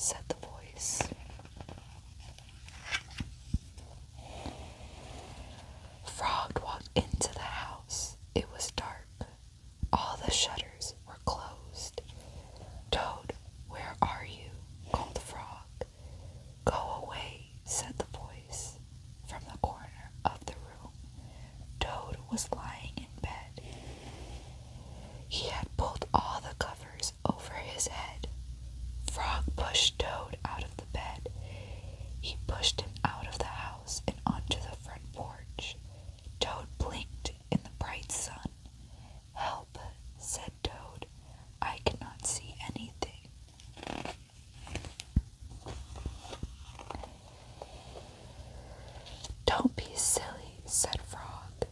said the voice. Frog walked into the house. It was dark. All the shutters were closed. Toad, where are you? Called Frog. Go away, said the voice. From the corner of the room, Toad was lying in bed. He had pulled all the covers over his head. Frog pushed Toad out of the bed. He pushed him out of the house and onto the front porch. Toad blinked in the bright sun. Help, said Toad. I cannot see anything. Don't be silly, said Frog.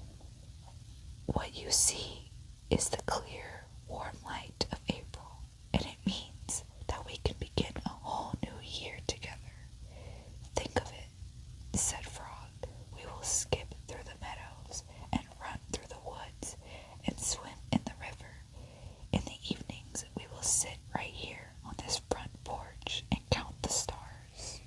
What you see is the clear, warm light of April, and it means that we can begin a whole new year together. Think of it, said Frog. We will skip through the meadows and run through the woods and swim in the river. In the evenings, we will sit right here on this front porch and count the stars.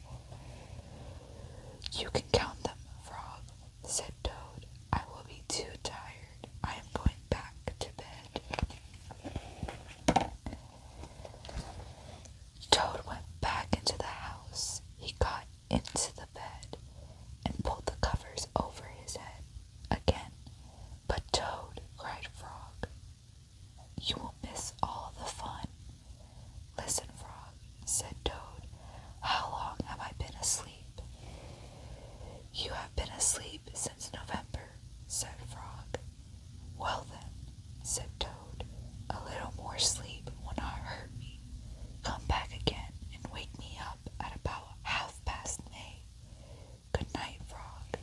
You can count them, Frog, said Toad. I will be too tired. I am going back to bed. Toad went back into the house. He got into the bed and pulled the covers over his head again. But Toad, cried Frog, you will miss all the fun. Listen, Frog, said Toad, how long have I been asleep? You have been asleep since November, said Frog. Well then, said Toad, a little more sleep will not hurt me. Come back again and wake me up at about 1/2 May. Good night, Frog.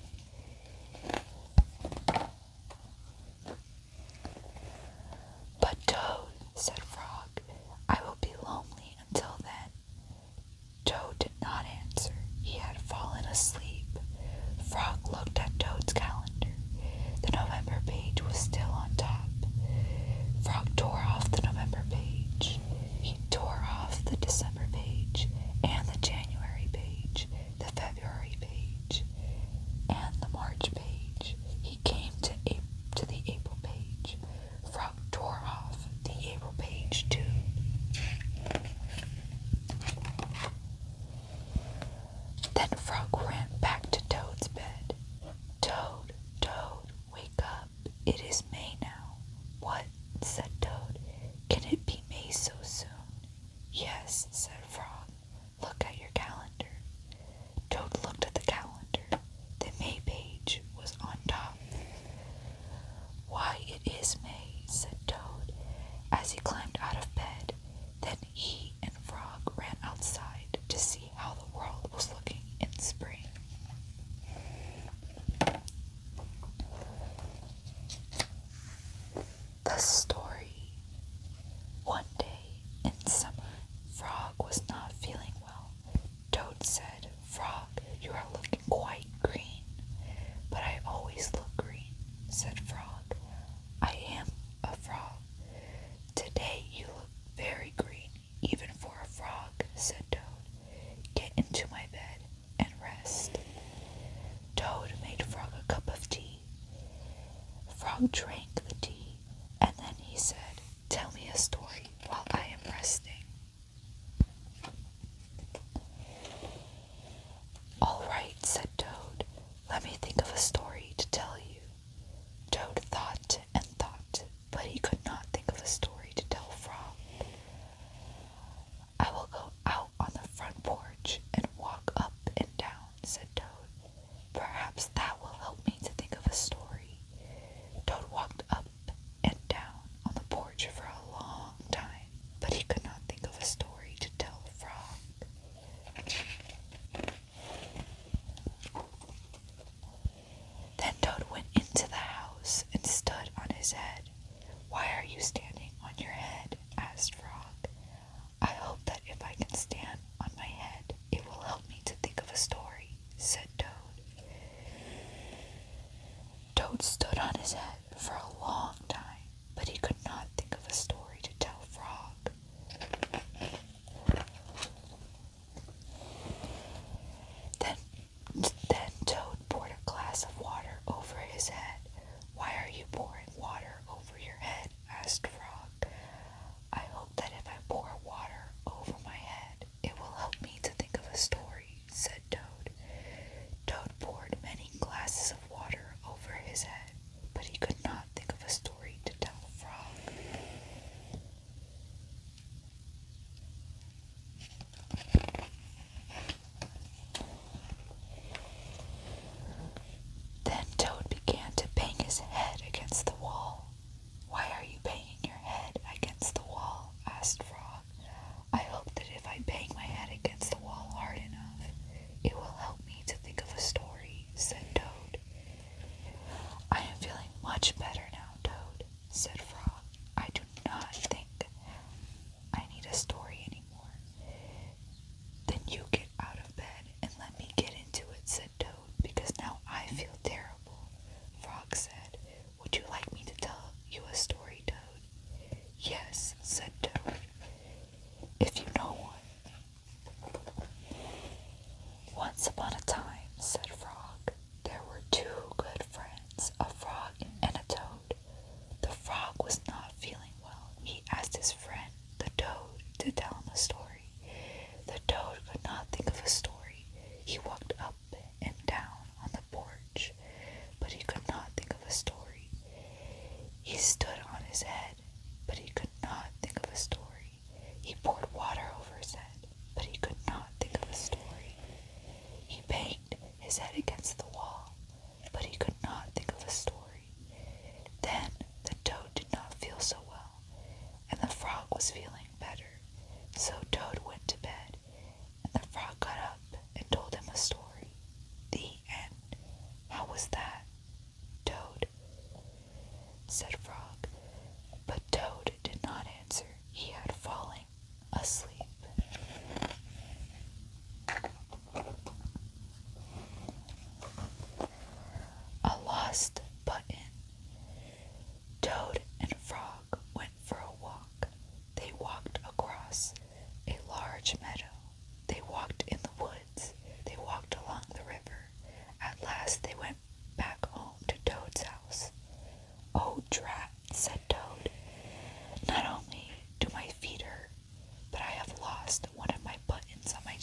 But Toad, said Frog, I will be lonely until then. Toad did not answer. He had fallen asleep. Frog looked at Toad's calendar. The November page was still on top. Frog tore off the November page. He tore off the December page, and the January page, the February page, and the March page. He came to the April page. Frog tore off the April page too. Then Frog ran back to Toad's bed. Toad, Toad, wake up. It is May now. What? Said Toad. Can it be May so soon? Yes, said Frog. Look at your calendar. Toad looked at the calendar. The May page was on top. Why, it is May, said Toad, as he climbed out of bed. Then he and Frog ran outside to see how the world was looking in spring. The story. One day in summer, Frog was not feeling well. Toad said, Frog, you are looking quite green. But I always look green, said Frog. I am a frog. Today you look very green, even for a frog, said Toad. Get into my bed and rest. Toad made Frog a cup of tea. Frog drank the tea, and then he said, tell me a story while I am resting. All right, said Toad. Let me think of a story to tell you. Toad thought and thought, but he could not think of a story to tell Frog. I will go out on the front porch and walk up and down, said Toad. Perhaps that will help me to think of a story. Toad walked up and down on the porch for a long time, but he could not think of a story to tell Frog. Then Toad went into the house and stood on his head. Why are you standing on your head? Asked Frog. I hope that if I can stand on my head, it will help me to think of a story, said Toad. Toad stood on his head for a long time, but he could not think of a story to tell Frog.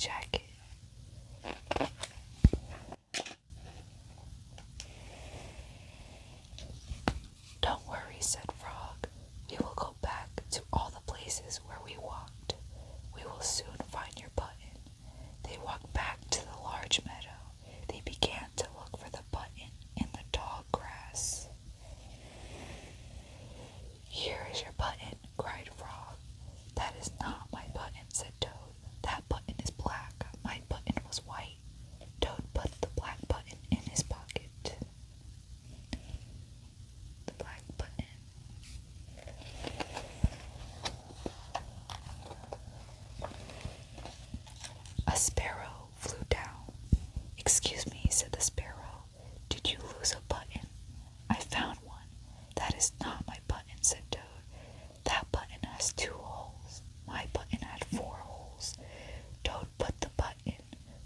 jacket. Don't worry, said Frog. We will go back to all the places where we walked. We will soon find your button. They walked back to the large meadow. They began to look for the button in the tall grass. Here is your button, cried Frog. That is not my button, said Toad. That button is black. My button was white. Toad put the black button in his pocket. The black button. A sparrow flew down. Excuse me, said the sparrow. Did you lose a button? I found one. That is not my button, said Toad. That button has 2 holes. My button had 4 holes. Toad put the button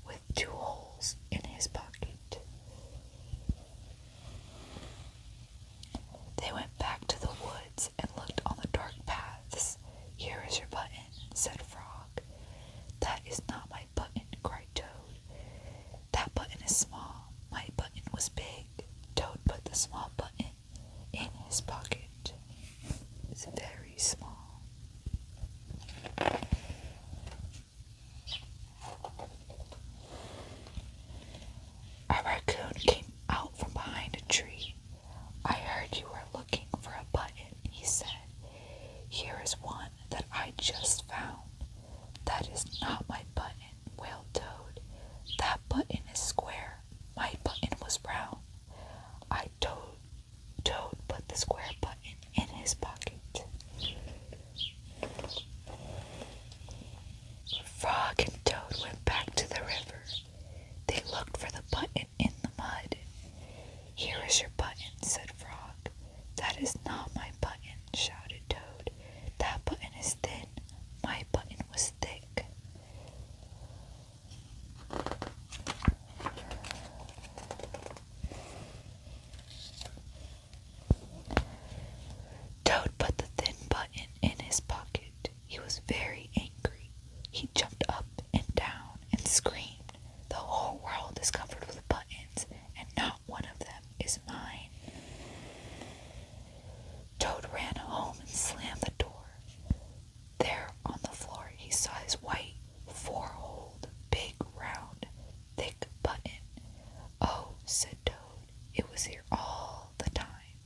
with 2 holes in his pocket. They went back to the woods and looked on the dark paths. Here is your button, said Frog. That is not my button, cried Toad. That button is small. My button was big. Toad put the small button in his pocket. It's very small. A raccoon came out from behind a tree. I heard you were looking for a button, he said. Here is one that I just found. That is not my button, wailed Toad. That button is square. My button was round. Toad put the square button in his pocket. Frog and Toad went back to the river. They looked for the button in the mud. Here is your button, said Frog. That is not my button, shouted Toad. That button is thin. My button was thick. Toad put the thin button in his pocket. He was very angry. He jumped up and down and screamed, "The whole world is covered with buttons, and not one of them is mine." Toad ran home and slammed the door. There on the floor he saw his white, 4-holed, big, round, thick button. "Oh," said Toad, "it was here all the time.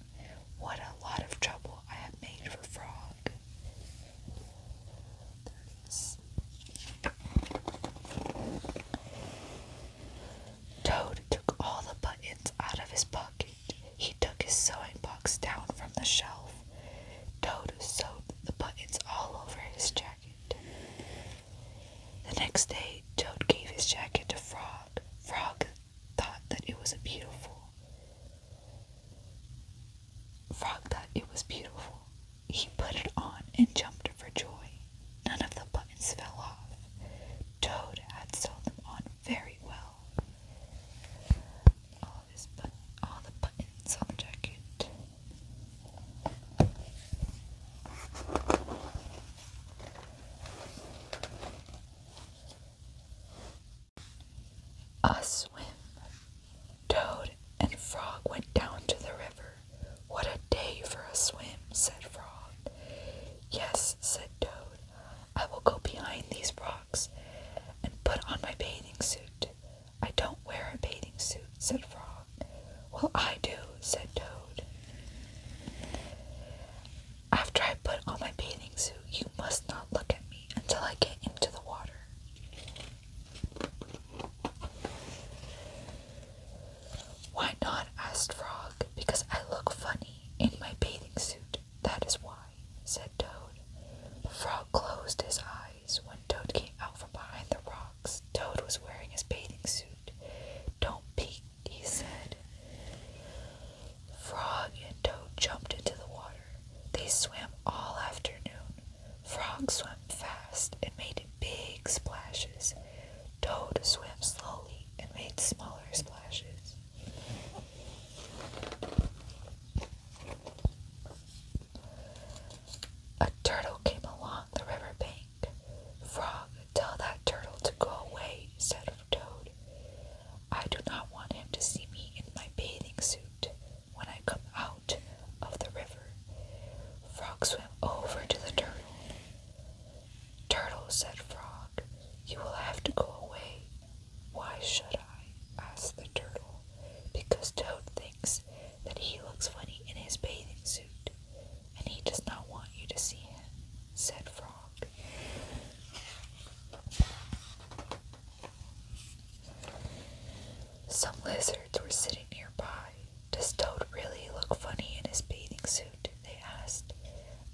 What a lot of trouble I have made for Frog." Toad took all the buttons out of his pocket. He took his sewing box down from the shelf. Toad sewed the buttons all over his jacket. The next day, Toad gave his jacket to Frog. Frog thought that it was beautiful. He put it on and jumped for joy. None of the buttons fell off. Toad had sewn them on very well. All the buttons on the jacket. A swim. Toad and Frog went down to the river. "What a day for a swim," said Frog. "Yes," said Toad. "I will go behind these rocks and put on my bathing suit." "I don't wear a bathing suit," said Frog. "Well, I do," said Toad. "After I put on my bathing suit, you must not look at me until I get into the water." "Why not?" asked Frog. "Because I look funny in my bathing suit. That is why," said Toad. Frog closed his eyes when Toad came out from behind the rocks. Toad was wearing his bathing suit. "Don't peek," he said. Frog and Toad jumped into the water. They swam all afternoon. Frog swam fast and made big splashes. Toad swam slowly and made smaller splashes. A turtle came along the river bank. "Frog, tell that turtle to go away," Some lizards were sitting nearby. Does Toad really look funny in his bathing suit? They asked.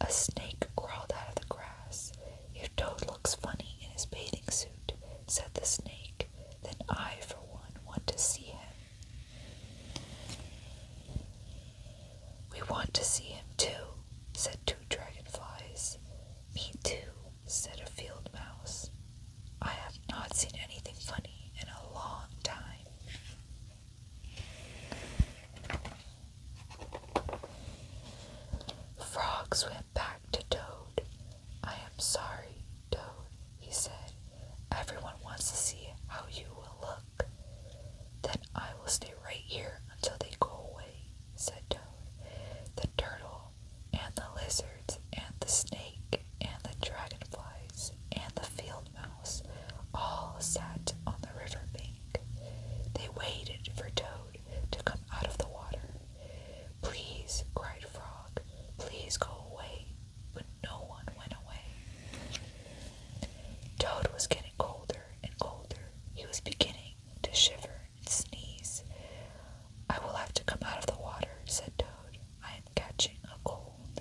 A snake crawled out of the grass. If Toad looks funny in his bathing suit, said the snake, then I, for one, want to see him. We want to see him too, said 2 dragonflies. Me too, said a field mouse. I have not seen anything funny in a long time. Frog swam back to Toad. I am sorry, Toad, he said. Everyone wants to see how you will look. Then I will stay right here until they go away, said Toad. The turtle, and the lizards, and the snake, and the dragonflies, and the field mouse all sat on the river bank. They waited for Toad to come out of the water. Please, cried Frog, please go away. But no one went away. Toad was getting colder and colder. He was beginning to shiver and sneeze. I will have to come out of the water, said Toad. I am catching a cold.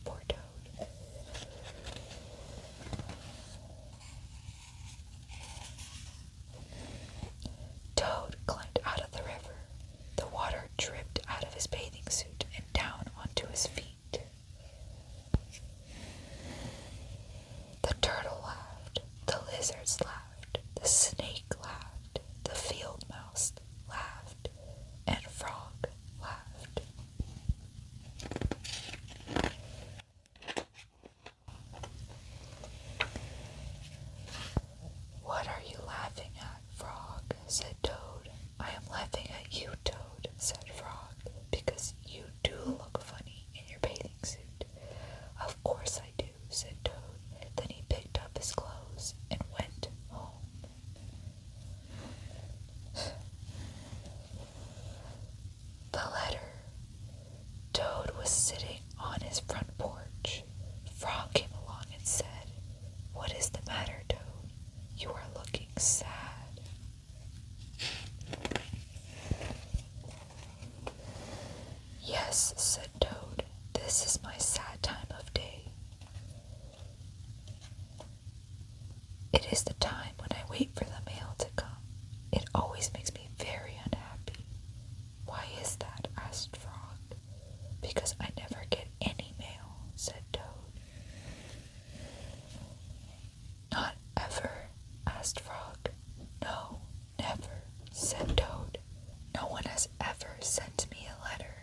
Poor Toad. Toad climbed out of the river. The water dripped out of his bathing suit and down onto his feet. The turtle laughed. The lizards laughed. The snake laughed. The field mouse laughed. And Frog laughed. What are you laughing at, Frog? Said Toad. I am laughing at you, Toad, said Frog, because you do look funny in your bathing suit. Of course I do, said Toad. Then he picked up his clothes and went home. The letter. Toad was sitting on his front porch. Frog came along and said, What is the matter, Toad? You are looking sad. Yes, said Toad, this is my sad time of day. It is the time when I wait for the mail to come. It always makes me very unhappy. Why is that? Asked Frog. Because I never get any mail, said Toad. Not ever? Asked Frog. No, never, said Toad. No one has ever sent me a letter.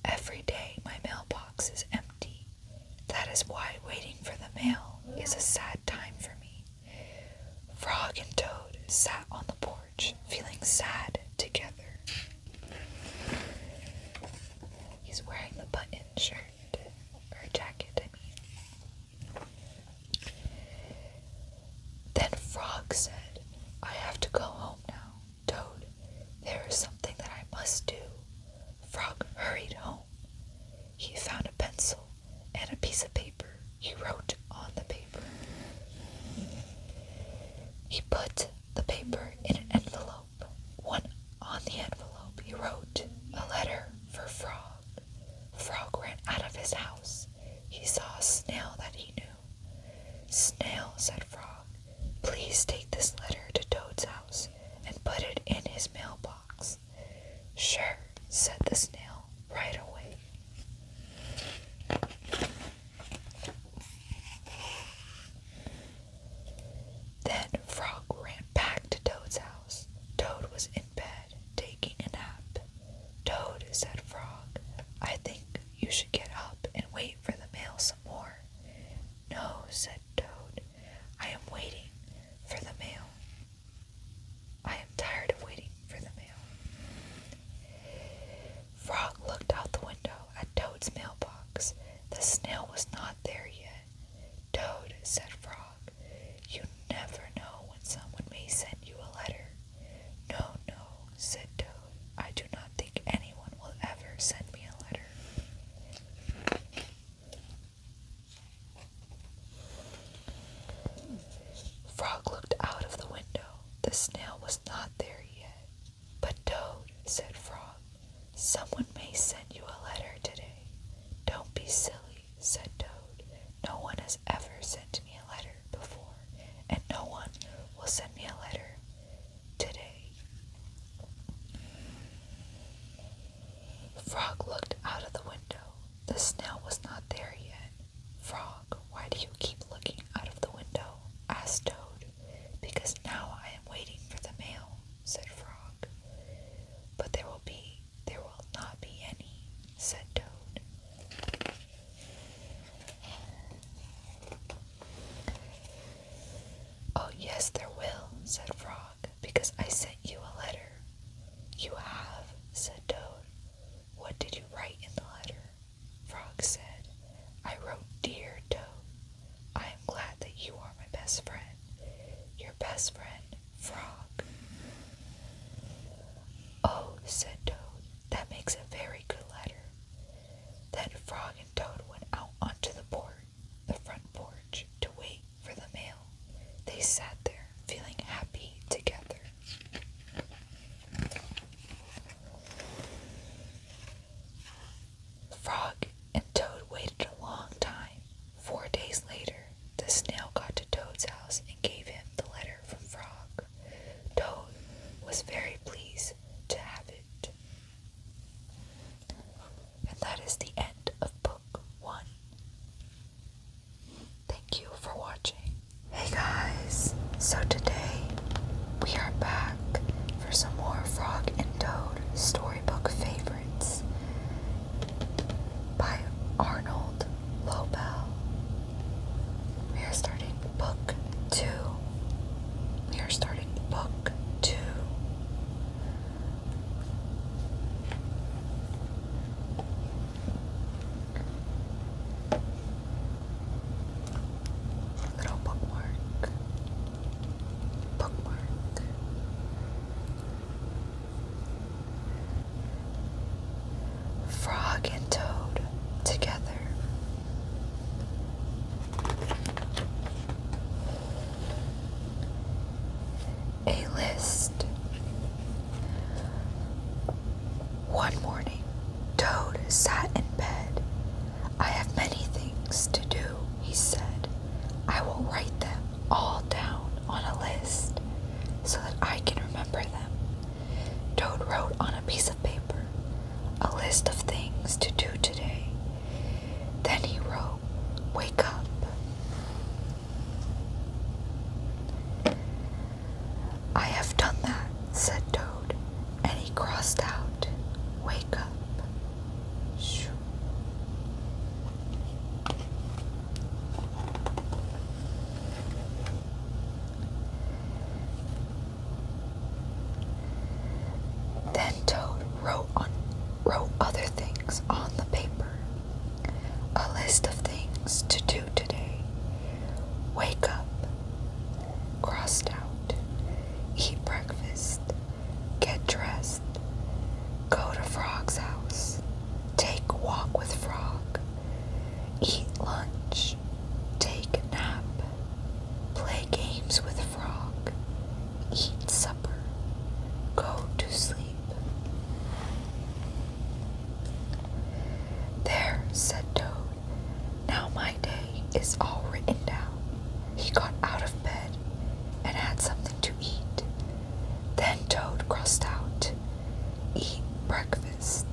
Every day my mailbox is empty. That is why waiting for the mail is a sad time for me. Frog and Toad sat on the porch, feeling sad together. He's wearing the button shirt, or jacket, I mean. Then Frog said, I have to go home now, Toad. There is something that I must do. Frog hurried home. He found a pencil and a piece of paper. He wrote on the paper. He put the paper in an envelope. On the envelope he wrote a letter for Frog. Frog ran out of his house. He saw a snail that he knew. Snail, said Frog, please take this letter to Toad's house and put it in his mailbox. Sure, said the snail, right away. Then Frog ran back to Toad's house. Toad was in bed, taking a nap. Toad, said Frog, I think you should get up and wait for the mail some more. No, said Toad, I am waiting for the mail. I am tired of waiting for the mail. Frog looked out the window at Toad's mailbox. The snail was not there yet. Toad, said Frog, you never know when someone may send you a letter. No, no, said Toad, I do not think anyone will ever send me a letter. Frog looked out of the window. The snail was not there yet. Someone may send you a letter today. Don't be silly, said Toad. No one has ever sent me a letter before, and no one will send me a letter today. Frog looked out of the window. The snail was not there yet. Frog, why do you keep looking out of the window? Asked Toad. Because now I am waiting for the mail, said Frog. But there will not be any, said Toad. Oh yes, there will, said Frog, because I sent you a letter. You have, said Toad. What did you write in the letter? Frog said, I wrote, Dear Toad, I am glad that you are my best friend. Your best friend, Frog. Oh, said Toad, that makes a very good letter. Then Frog and Toad went out onto the front porch, to wait for the mail. They sat there, feeling happy together. Frog and Toad waited a long time. 4 days later, the snail got to Toad's house and gave him the letter from Frog. Toad was very pleased to have it. And that is the end of book 1. Thank you for watching. Hey guys, so today we are back for some more Frog and Toad storybook favorites by Arnold Lobel. We are starting book 2. Little bookmark. Frog and Toad together. A list. One morning, Toad sat in bed. I have many things to do, he said. I will write them all down on a list so that I can remember them. Toad wrote on a piece of paper a list of things to do today. Then he wrote, wake up. I have done that, said Toad, and he crossed out, wake up. Shoo. Then Toad wrote other things on the paper. A list of things to do today. Wake up. Crossed out. Eat breakfast. Get dressed. Go to Frog's house. Take a walk with Frog. Eat lunch. Take a nap. Play games with Frog. Eat supper. Go to sleep. There, said Toad. Now my day is all written down. He got out of bed and had something to eat. Then Toad crossed out. Eat breakfast.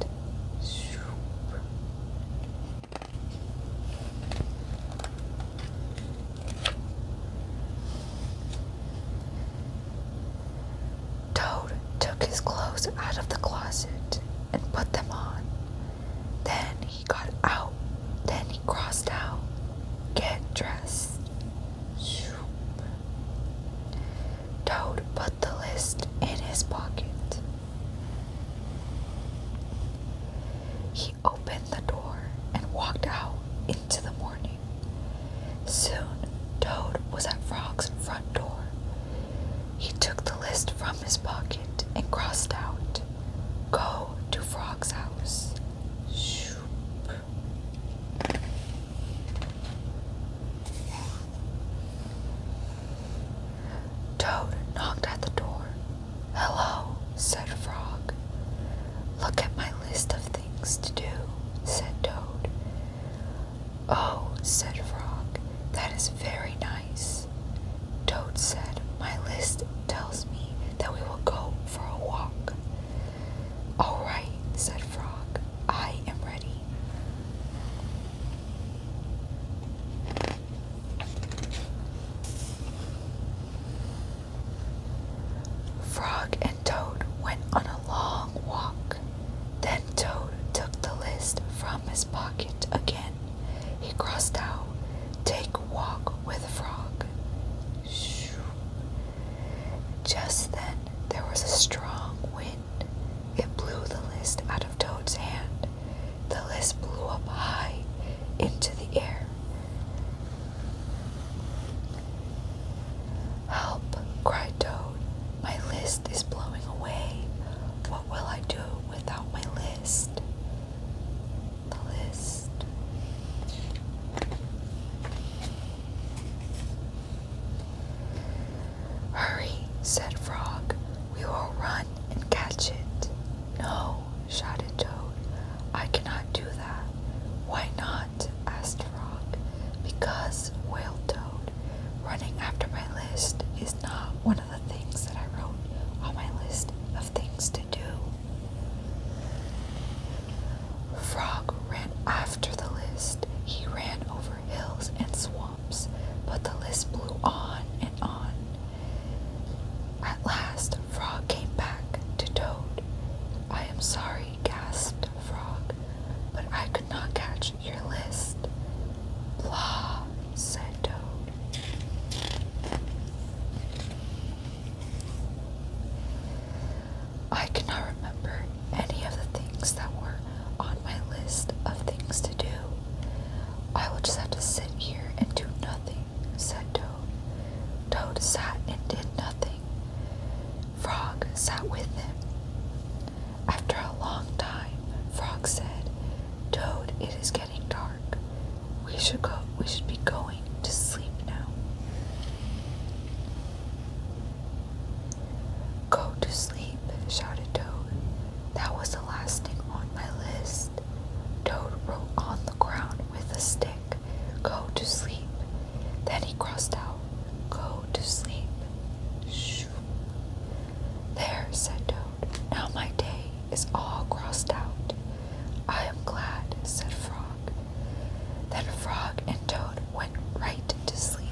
Toad took his clothes out of the closet and put them on. Then he got out. Then he crossed out. Get dressed. Toad put the list in his pocket. He opened the door and walked out into the morning. Soon, Toad was at Frog's front door. He took the list from his pocket and crossed out, go to Frog's house. Toad knocked at the door. Hello, said Frog. Look at my list of Toad sat and did nothing. Frog sat with him. After a long time, Frog said, "Toad, it is getting dark. We should be going to sleep now." "Go to sleep," shouted Toad. "That was the last thing on my list." Toad wrote on the ground with a stick, "Go to sleep." Then he crossed out, "Go to sleep." Shoo. "There," said Toad. "Now my day is all crossed out." "I am glad," said Frog. Then Frog and Toad went right to sleep.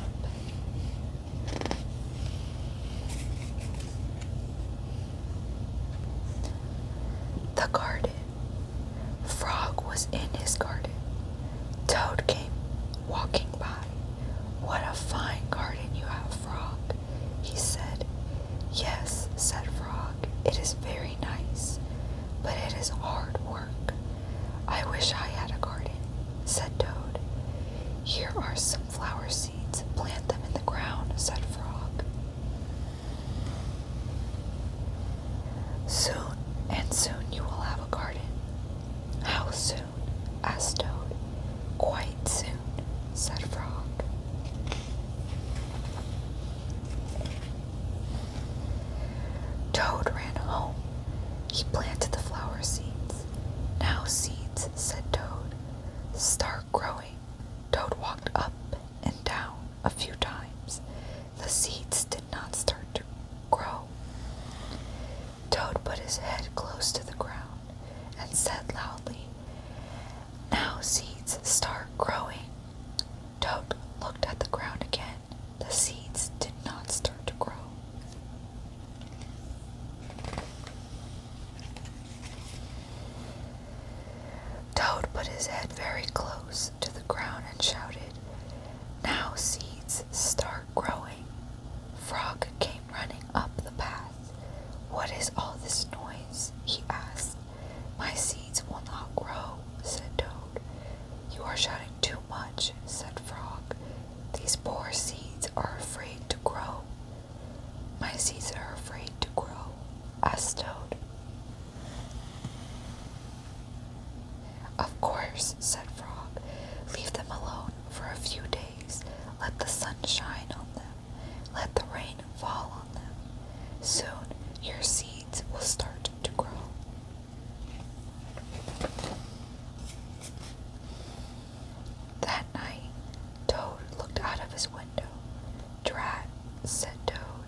The garden. Frog was in his garden. Toad came walking by. "What a fine garden you have, Frog," he said. "Yes," said Frog, "it is very nice, but it is hard work." "I wish I had a garden," said Toad. "Here are some flower seeds. Plant them in the ground," said Frog. Soon you will have a garden." "How soon?" asked Toad. "Quite soon," said Frog. Toad ran home. He planted the flower seeds. "Now, seeds," said Toad, "start growing." Toad walked up and down a few times. The seeds did not start to grow. Toad put his head close to the ground and said loudly, "Now, seeds, start growing." Toad looked at the ground again. The seeds did not start to grow. Toad put his head very close to the ground and shouted, "Now, seeds, start growing." Frog came running up the path. "What is all this noise?" he asked. "My seeds will not grow," said Toad. "You are shouting too much," said Frog. "These poor seeds are afraid to grow." "My seeds are afraid to grow?" asked Toad. "Of course," said Frog. "Leave them alone for a few days. Let the sun shine on them. Let the rain fall on them. Soon your seeds will start to grow." That night, Toad looked out of his window. "Drat," said Toad,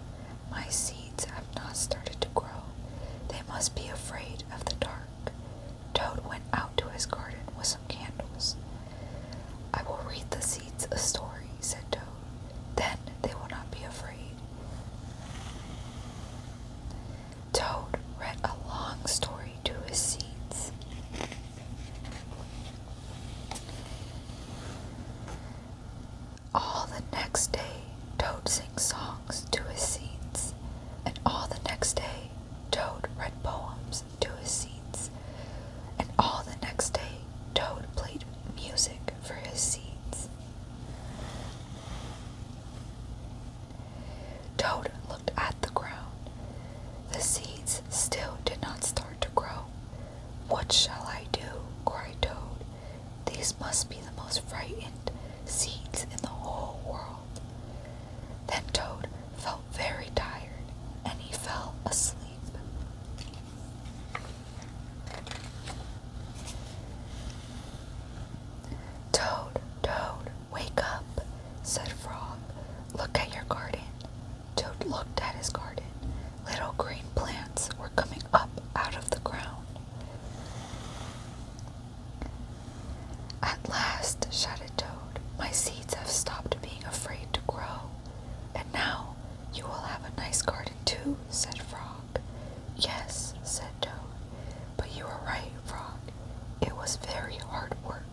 "my seeds have not started to grow. They must be afraid of the dark." Toad went out to his garden with some candles. "I will read the seeds a story," said Toad. "Then they will not be afraid." Toad read a long story to his seeds. All the next day, Toad sang songs to his seeds. And all the next day, Toad read poems to his seeds. And all the next day, Toad played music for his seeds. Toad looked at the ground. The seeds still did not start to grow. "What shall I do?" cried Toad. "These must be the most frightened seeds in the whole world." Then Toad felt very tired and he fell asleep. "Toad, Toad, wake up," said Frog. "Look at your garden." Toad looked at his garden. Little green plants were coming up out of the ground. "At last," shouted Toad, "my seeds have stopped being afraid to grow." "And now you will have a nice garden too," said Frog. "Yes," said Toad, "but you were right, Frog. It was very hard work."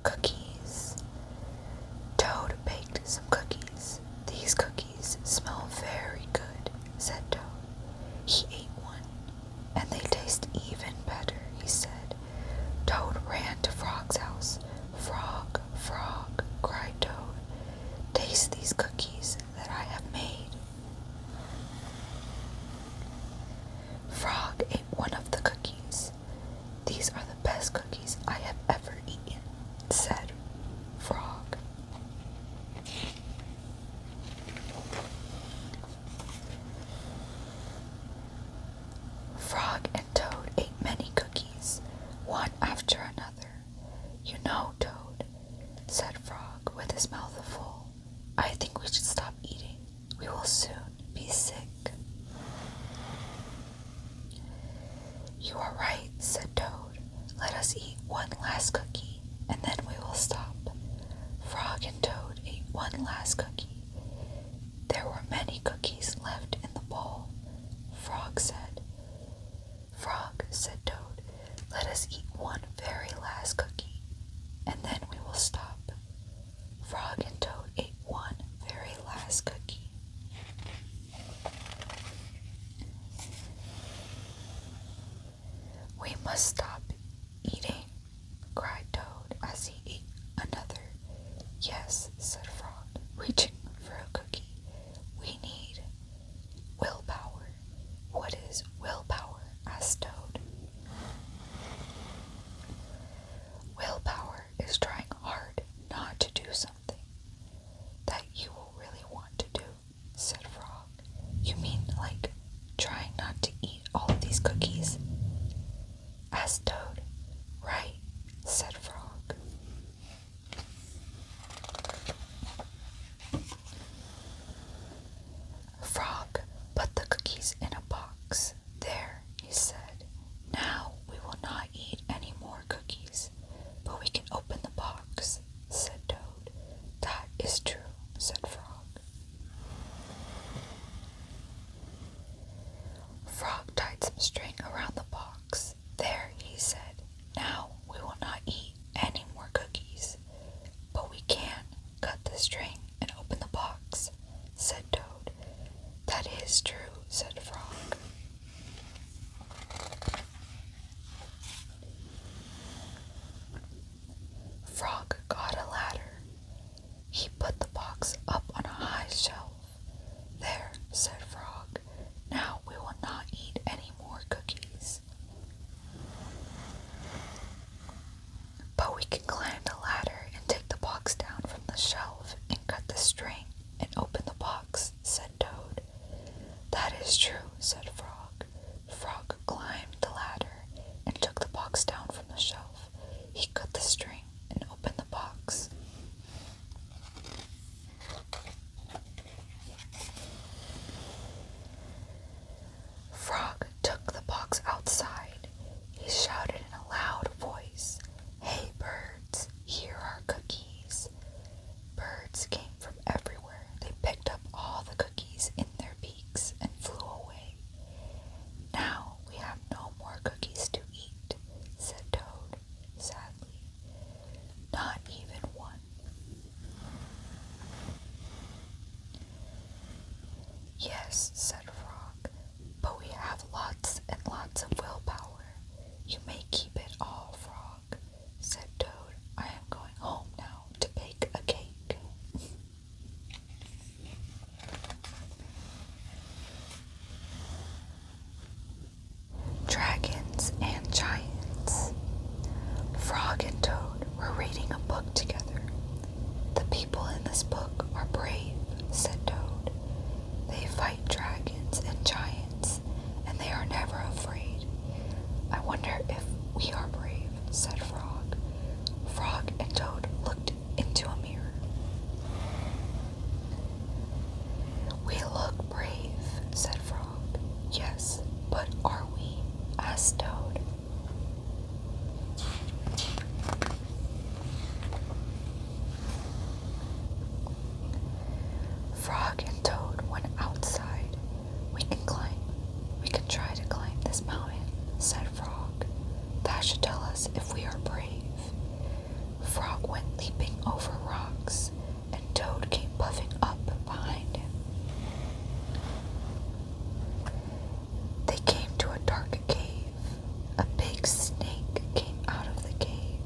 Cookies. Toad baked some cookies. "These cookies smell very good," said Toad. He ate one, "and they taste even better," he said. Toad ran to Frog You know, Toad, said Frog with his mouth full, I think we should stop eating. We will soon be sick. You are right, said Toad. Let us eat one last cookie, and then we will stop. Frog and Toad ate one last cookie. There were many cookies left in the bowl. Frog, said Toad, let us eat one very last cookie, and then we will stop. Frog and Toad ate one very last cookie. We must stop eating, cried Toad as he ate another. Yes, said Frog, reaching for a cookie. We need willpower. What is willpower? Asked Toad. Willpower is trying hard not to do something that you will really want to do, said Frog. You mean like trying not to eat all of these cookies? Asked Toad. Right, said Frog. Frog put the cookies in a box. There, he said. Now we will not eat any more cookies, but we can open the box, said Toad. That is true, said Frog. Frog tied some string around the box. There, he said. Now we will not eat any more cookies, but we can cut the string and open the box, said Toad. That is true, said Frog. Frog got a ladder. He put the box up on a high shelf. There, said Frog. Now we will not eat any more cookies. But we can climb the ladder and take the box down from the shelf and cut the string and open the box, said Toad. That is true, said Frog. Frog climbed the ladder and took the box down from the shelf. He cut the string and opened the box. Frog took the box outside. He shouted in a loud voice, Hey birds, here are cookies. Birds came from everywhere. They picked up all the cookies in their beaks and flew away. Now we have no more cookies to eat, said Toad sadly. Not even one. Yes, said Frog, but we have lots and lots of willpower. You may keep it all, Frog, said Toad. I am going home now to bake a cake. Dragons and Giants. Frog and Toad were reading a book together. The people in this book are brave, said Toad. They fight dragons and giants, and they are never afraid. I wonder if we are brave, said Frog. Frog and Toad looked into a mirror. We look brave, said Frog. Yes, but are we? Asked Toad. Frog and Toad went outside. We can try to climb this mountain, said Frog. That should tell us if we are brave. Frog went leaping over rocks, and Toad came puffing up behind him. They came to a dark cave. A big snake came out of the cave.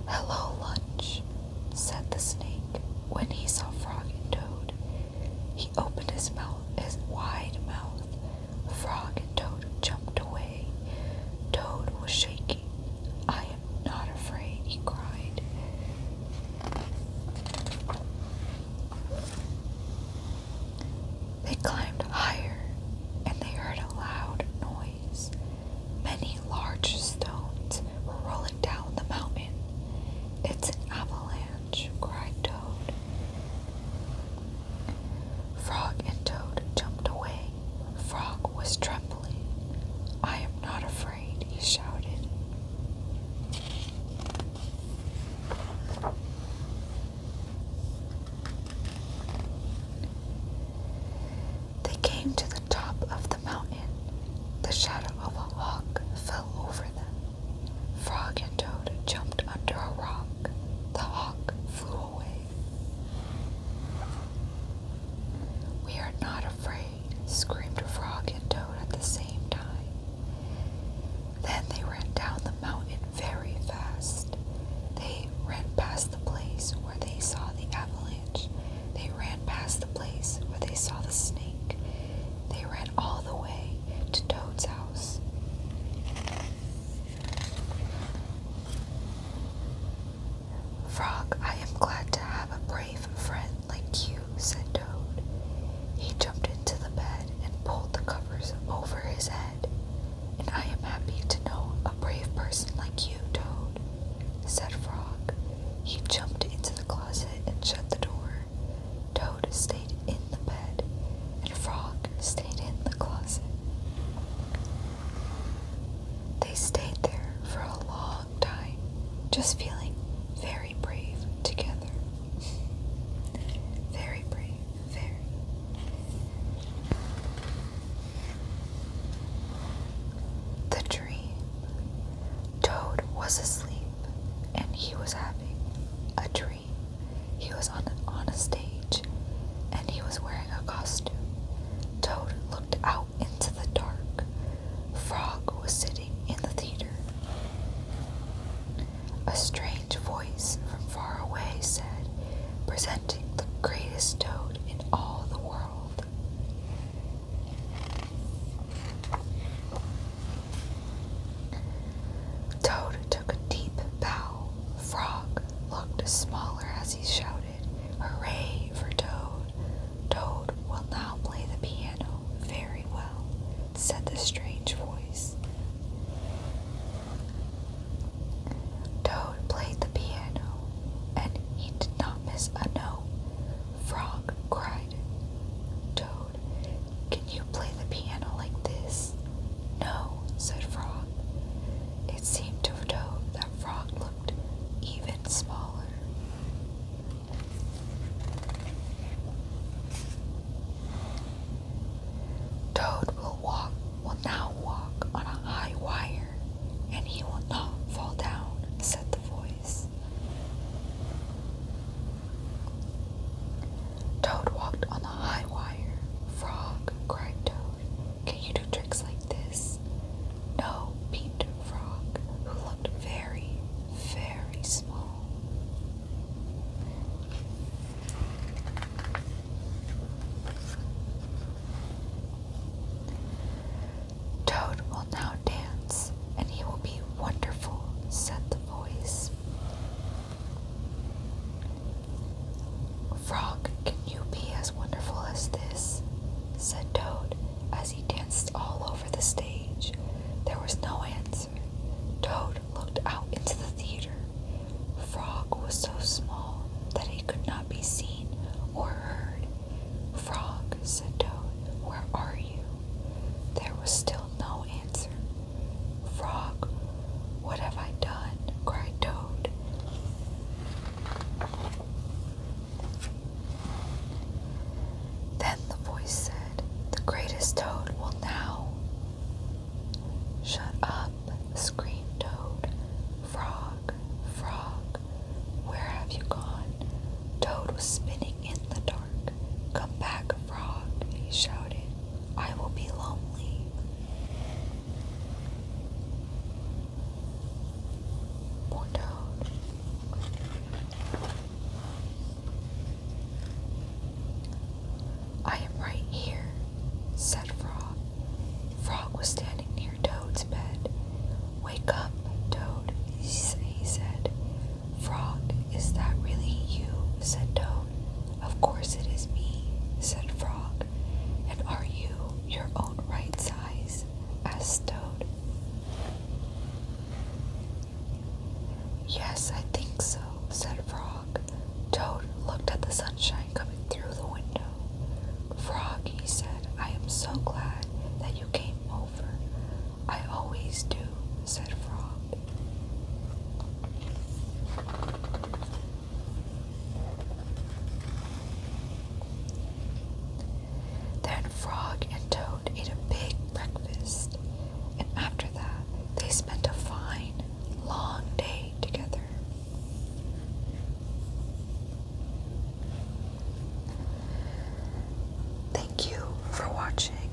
Hello, Lunch, said the snake when he saw Frog and Toad. He opened his wide mouth. Frog and Toad jumped away. Toad was shaking. I am not afraid, he cried. They climbed higher, and they heard a loud noise. Many large stones were rolling down the mountain. Frog, I am glad to have a brave friend like you, said Toad. He jumped into the bed and pulled the covers over his head. And I am happy to know a brave person like you, Toad, said Frog. He jumped into the closet and shut the door. Toad stayed in the bed, and Frog stayed in the closet. They stayed there for a long time, just feeling very brave together. Very brave, very. The dream. Toad was asleep, and he was having a dream. He was on a stage, and he was wearing a costume. Toad looked out into the dark. Frog was sitting in the theater. A strange voice from far away said, presenting the greatest Toad in all the world. Toad took a deep bow. Frog looked smaller as he shouted, "Hooray for Toad! Toad will now play the piano very well," said the strange voice. Toad played the piano, and he did not miss a note. Frog cried, "Toad, can you play the piano like this?" "No," said Frog. It seemed to Toad that Frog looked even smaller. Toad will now walk on a high wire, and he will not fall down, said the voice. Toad walked on the high wire. Frog, cried Toad, can you do tricks like this? No, peeped Frog, who looked very, very small. Toad will now dance, and he will be wonderful, said the voice. Frog, can you be as wonderful as this? Said Toad, as he danced all over the stage. There was no answer. Toad looked out into the theater. Frog was so small that he could not be seen or heard. Frog, said Toad, where are you? There was still no answer. Frog, what have I done? Cried Toad. Then the voice said, the greatest Toad will now. Shut up, screamed Toad. Frog, Frog, where have you gone? Toad was spinning in the dark. Come back, Frog, he shouted. I will be lonely. Poor Toad. I am right here, said Frog. Frog was standing near Toad's bed. Wake up, Toad, he said. Frog, is that really you? Said Toad. Of course it is me, said Frog. And are you your own right size? Asked Toad. Yes, I think so, said Frog. Toad looked at the sunshine coming through the window. Frog, he said, I am so glad that you came over. I always do, said Frog. Then Frog and Toad ate a big breakfast, and after that they spent a fine, long day together. Thank you for watching.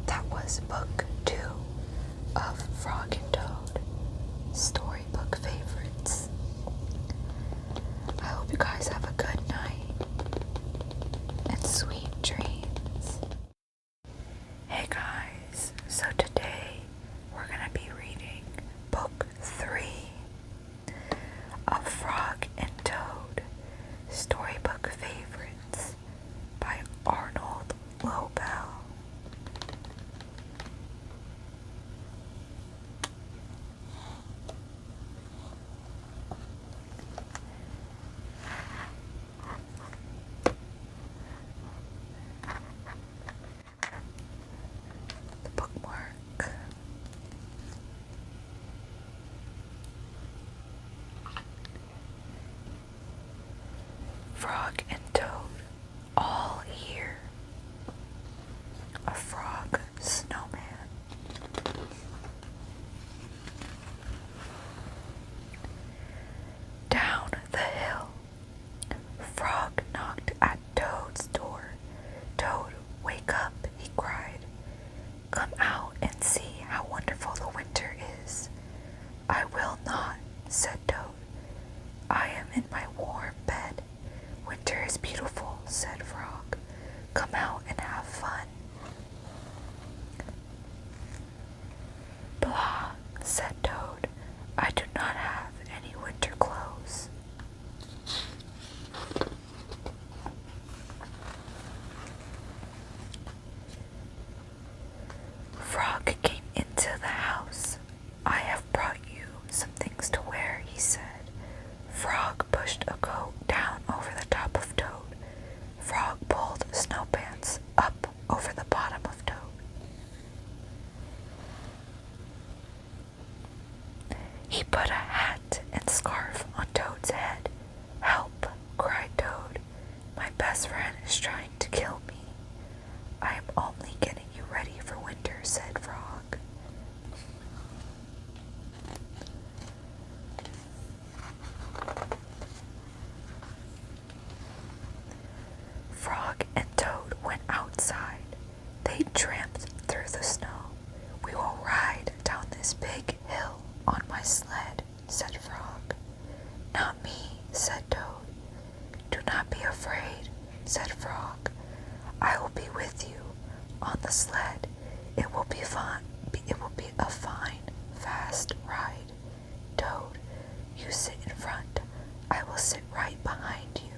That was book 2 of Frog and Toad, Storybook Favorites. I hope you guys have a good night and sweet dreams. Hey guys, so today we're going to be reading book 3 of Frog Frog and Toad all here. A frog snowman. Down the hill. Frog knocked at Toad's door. Toad, wake up, he cried. Come out and see how wonderful the winter is. I will not, said Toad. I am in my warm bed. Winter is beautiful, said Frog. Come out and have fun. Blah, said Toad. I do not have any winter clothes. Frog came into the house. I have brought you some things to wear, he said. Frog pushed a coat down over the top of Toad. Frog pulled snow pants up over the bottom of Toad. He put a hat and scarf on Toad's head. Help, cried Toad. My best friend is trying to kill me. I am only getting you ready for winter, said Frog. Frog and Toad went outside. They tramped through the snow. We will ride down this big hill on my sled, said Frog. Not me, said Toad. Do not be afraid, said Frog. I will be with you on the sled. It will be fun. It will be a fine, fast ride. Toad, you sit in front. I will sit right behind you.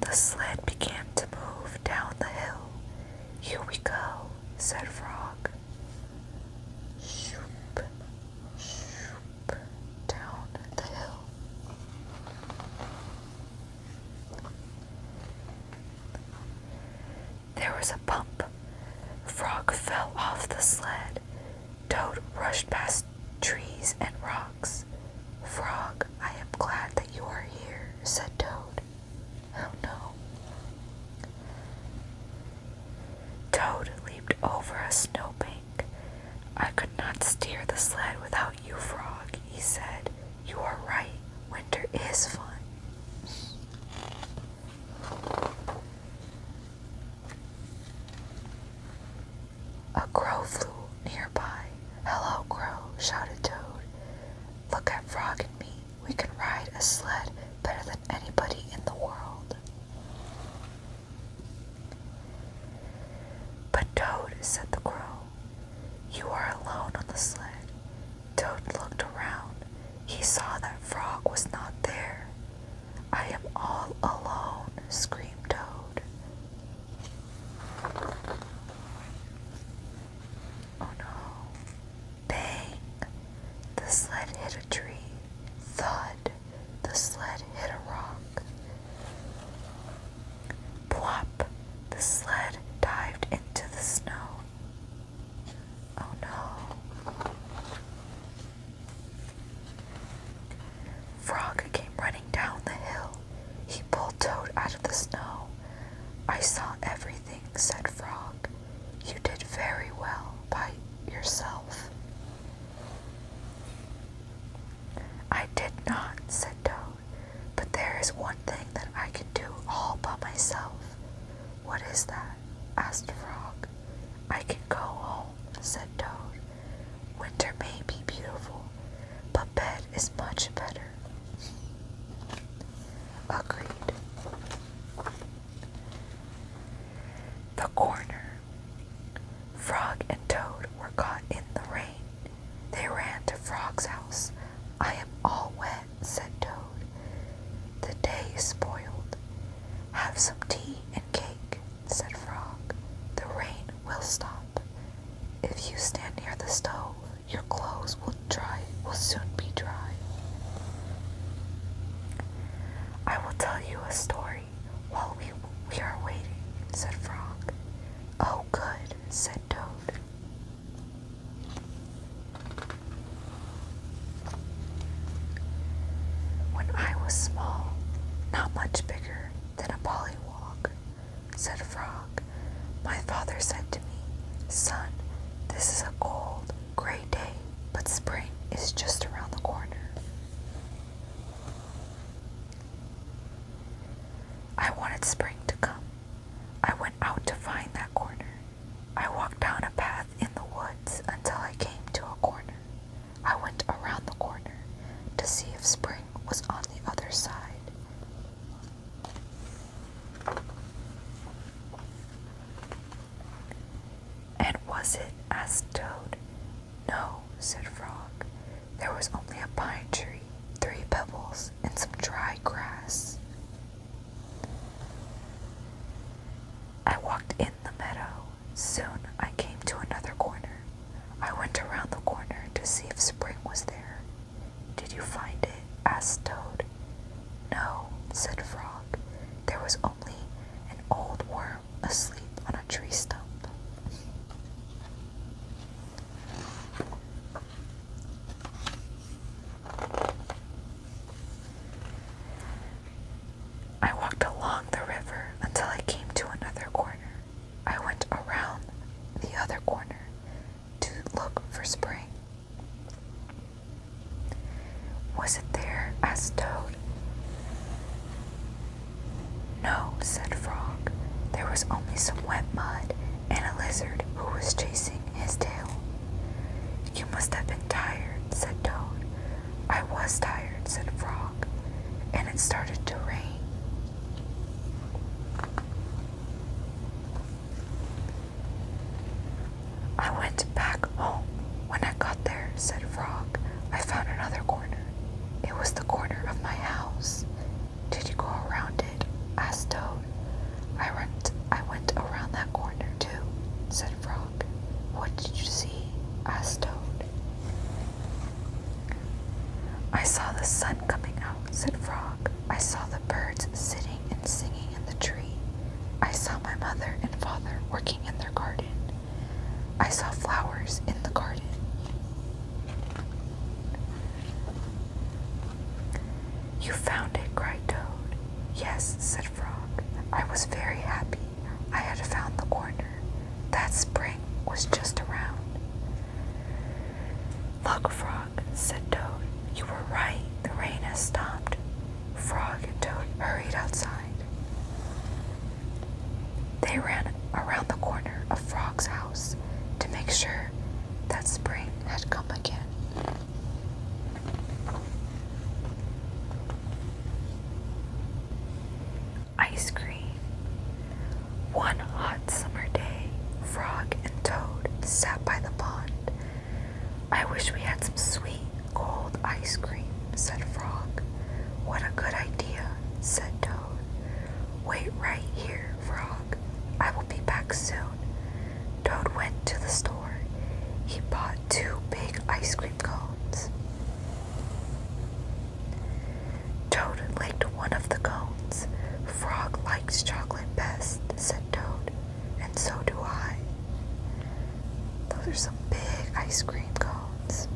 The sled began to move down the hill. Here we go, said Frog. Shoop, shoop, down the hill. There was a bump. Frog fell off the sled. Toad rushed past trees and rocks. Frog, I am glad that you are here, said Toad. Oh no. Toad leaped over a snowbank. I could not steer the sled without you, Frog, he said. You are right. Winter is fun. A crow flew nearby. Hello, Crow, shouted Toad. Look at Frog and me. We can ride a sled better than anybody in the world. But Toad, said the crow, you are alone on the sled. Toad looked around. He saw that Frog was not there. I am all alone, screamed Toad. Oh no. Bang! The sled hit a tree. Thud! The sled hit a rock. Plop! The sled dived into the snow. Oh no. Frog came running down the hill. He pulled Toad out of the snow. I saw everything, said Frog. You did very well by yourself. I did not, said Toad, but there is one thing that I can do all by myself. What is that? asked Frog. I can go home, said Toad. Winter may be beautiful, but bed is much better. Agreed. The corner. Frog and Toad were caught in the rain. They ran to Frog's house. I am all wet, said Toad. The day is spoiled. Have some tea and cake, said Frog. The rain will stop. If you stand near the stove, your clothes will soon be dry. I will tell you a story while we are waiting, said Frog. Oh, good, said Toad. was small, not much bigger than a pollywog, said Frog. My father said to me, Son, this is a cold, gray day, but spring is just around the corner. I wanted spring to come. I went out to find that corner. I walked down a path in the woods until I came to a corner. I went around the corner to see if spring was on the other side. And was it? Asked Toad. No, said Frog. There was only a pine tree, 3 pebbles, and some dry grass. I walked in the meadow. Soon I came to another corner. I went around the corner to see if spring was there. Did you find it? Asked Toad. No, said Frog. There was only an old worm asleep on a tree stump. I walked along the river until I came to another corner. I went around the other corner to look for spring. Was it there? Asked Toad. No, said Frog. There was only some wet mud and a lizard who was chasing his tail. You must have been tired, said Toad. I was tired, said Frog, and it started to rain. I went back home. When I got there, said Frog, I found another corner. It was the corner of my house. Did you go around it? Asked Toad. I went around that corner too, said Frog. What did you see? Asked Toad. I saw the sun coming out, said Frog. I saw the birds sitting and singing in the tree. I saw my mother and father working in their garden. I saw flowers in the garden. You found it, cried Toad. Yes, said Frog. I was very happy. I had found the corner. That spring was just around. Look, Frog, said Toad. You were right. The rain has stopped. Frog and Toad hurried outside. They ran around the corner of Frog's house to make sure that spring had come again. Ice cream. One hot summer day, Frog and Toad sat by the pond. I wish we had some sweet, cold ice cream, said Frog. What a good idea, said Toad. Wait right here, Frog. I will be back soon. Toad went to the store. He bought 2 big ice cream cones. Toad licked one of the cones. Frog likes chocolate best, said Toad, and so do I. Those are some big ice cream cones.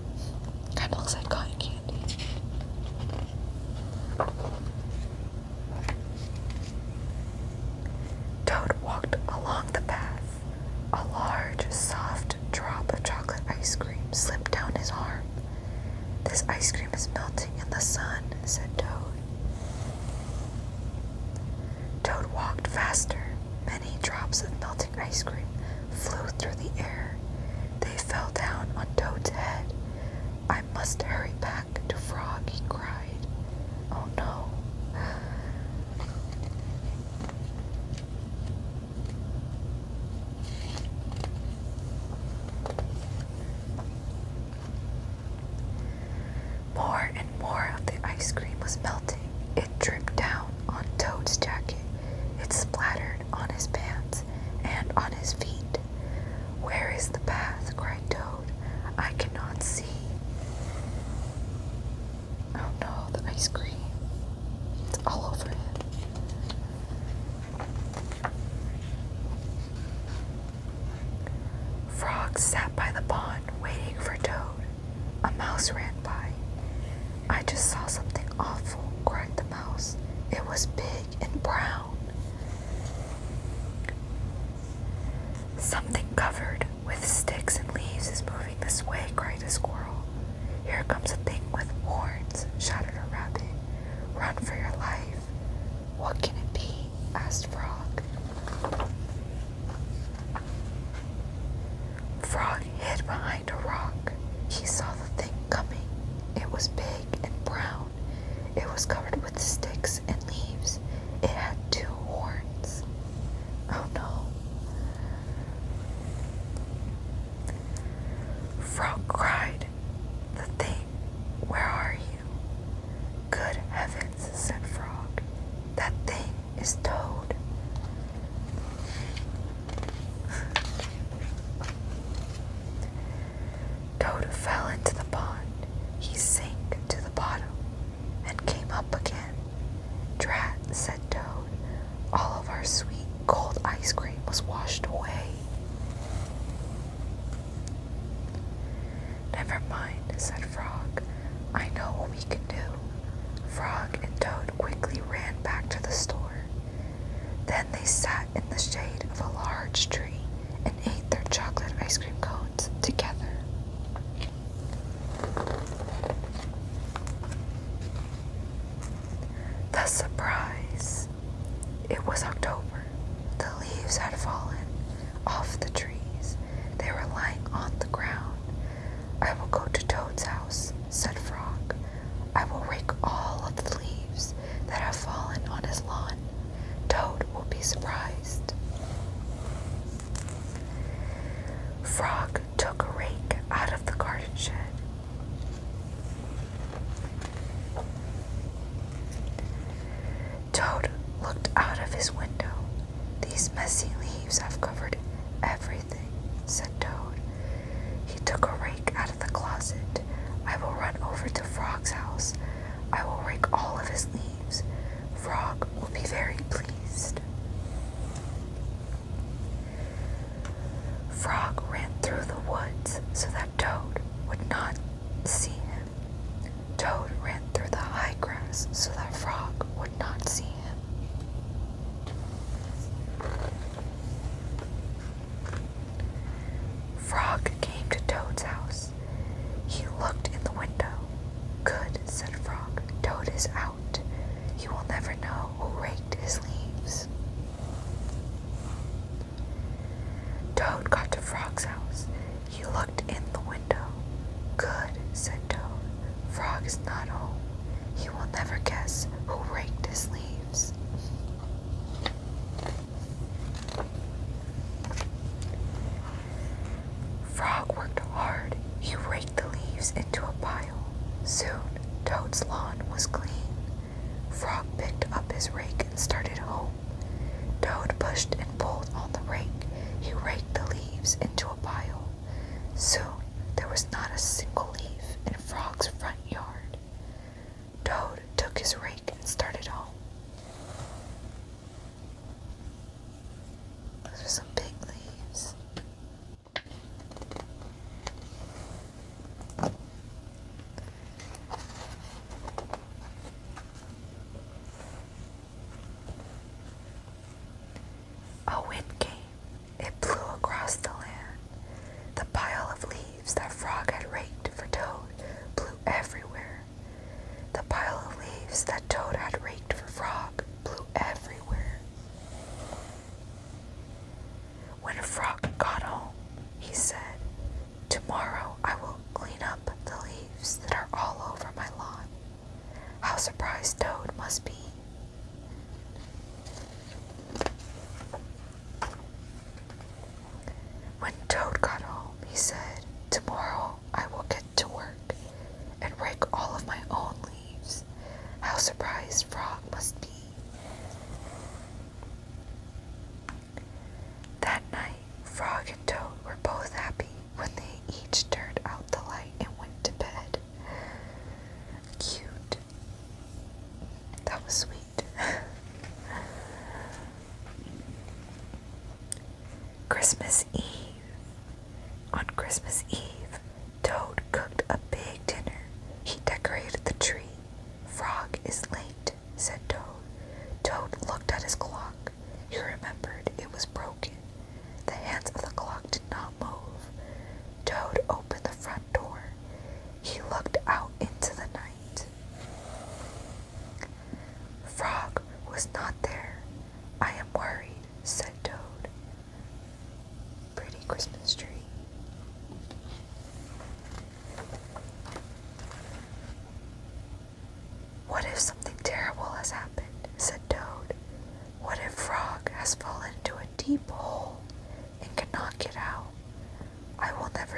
Kind of looks like cotton candy. Toad walked along the path. A large, soft drop of chocolate ice cream slipped down his arm. This ice cream is melting in the sun, said Toad. Toad walked faster. Many drops of melting ice cream flew through the air. They fell down on Toad's head. I must hurry back to Frog, he cried. Oh no. More and more of the ice cream was melting. It dripped down on Toad's jacket. It splattered on his pants and on his feet. Where is the path? Cried Toad. I cannot see. Oh no, the ice cream. It's all over him. Frog sat by the pond waiting for Toad. A mouse ran by. I just saw something awful, cried the mouse. It was big and brown. Something covered with sticks and leaves is moving this way, cried a squirrel. Here comes a thing with horns, shouted a rabbit. Run for your life. What can it be? Asked Frog. Frog hid behind a rock. He saw the thing coming. It was big and brown. It was covered with sticks and leaves. It had 2 horns. Oh no. Frog cried. The thing, where are you? Good heavens, said Frog. That thing is Toad. Toad fell into the pond. He sank to the bottom and came up again. Drat, said Toad. All of our sweet cold ice cream was washed away. Never mind, said Frog. I know what we can do. Frog and Toad quickly ran back to the store. Then they sat in the shade of a large tree and ate their chocolate ice cream cones together. The surprise! It was October. The leaves had fallen off the trees. They were lying on the ground. I will go to Toad's house, said Frog. I will rake all of the leaves that have fallen on his lawn. Toad will be surprised. Frog took a rake out of the garden shed. Toad looked out of his window. These messy leaves have covered everything, said Toad. He took a rake out of the closet. I will run over to Frog's house. I will rake all of his leaves. Frog will be very pleased. Frog ran through the woods so that Toad would not see him. Toad ran through the high grass so that Frog would not see him. Frog came to Toad's house. He looked in the window. Good, said Frog. Toad is out. He will never know who raked his leaves. Toad got to Frog's house. He looked in the window. Good, said Toad. Frog is not home. He will never guess who raked his leaves. Frog worked hard. He raked the leaves into a pile. Soon, Toad's lawn was clean. Frog picked up his rake and started home. Toad pushed and pulled on the rake. He raked the leaves into a pile. Soon, there was not a single leaf in Frog's front yard. Toad took his rake and started home. Those are some big leaves. A wind came. It blew across the land. The pile of leaves that Frog had raked for Toad blew everywhere. The pile of leaves that Toad had raked for Frog blew everywhere. When Frog got home, he said, "Tomorrow I will clean up the leaves that are all over my lawn." How surprised Toad must be. When Toad got home, he said, "Tomorrow I will get to work and rake all of my own leaves." How surprised Frog must be. That night, Frog and Toad were both happy when they each turned out the light and went to bed. Cute. That was sweet. Christmas Eve. On Christmas Eve, Toad cooked a big dinner. He decorated the tree. Frog is late.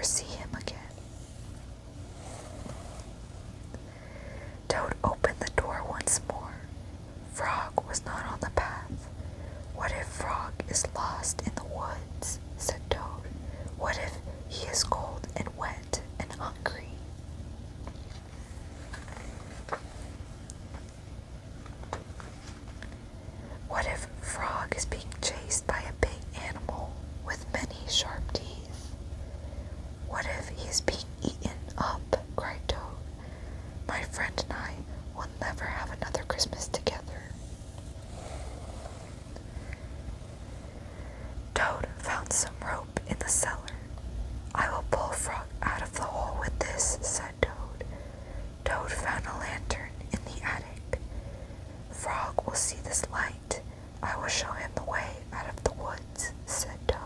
never see him again. Toad opened the door once more. Frog was not on the path. What if Frog is lost in the woods? Said Toad. What if he is cold and wet and hungry? What if Frog is being chased by a big animal with many sharp teeth? What if he is being eaten up? Cried Toad. My friend and I will never have another Christmas together. Toad found some rope in the cellar. I will pull Frog out of the hole with this, said Toad. Toad found a lantern in the attic. Frog will see this light. I will show him the way out of the woods, said Toad.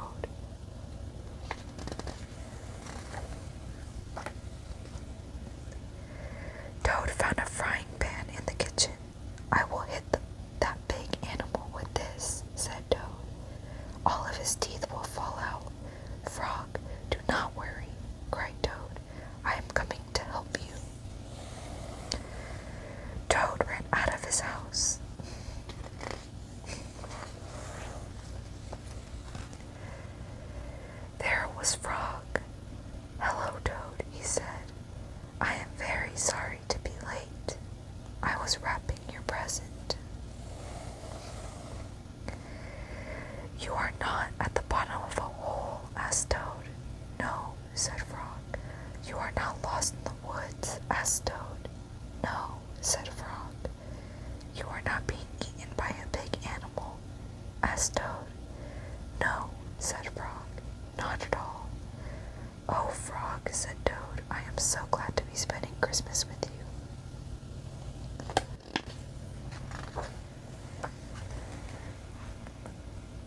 Toad found a frying pan in the kitchen. I will hit that big animal with this, said Toad. All of his teeth will fall out. Frog, do not worry, cried Toad. I am coming to help you. Toad ran out of his house. There was Frog. Hello, Toad, he said. I am very sorry to be late. I was wrapping your present. You are not at the bottom of a hole, asked Toad. No, said Frog. You are not lost in the woods, asked Toad. No, said Frog. You are not being eaten by a big animal, asked Toad. No, said Frog. Not at all. Oh, Frog, said Toad, I am so glad to be spending Christmas with you.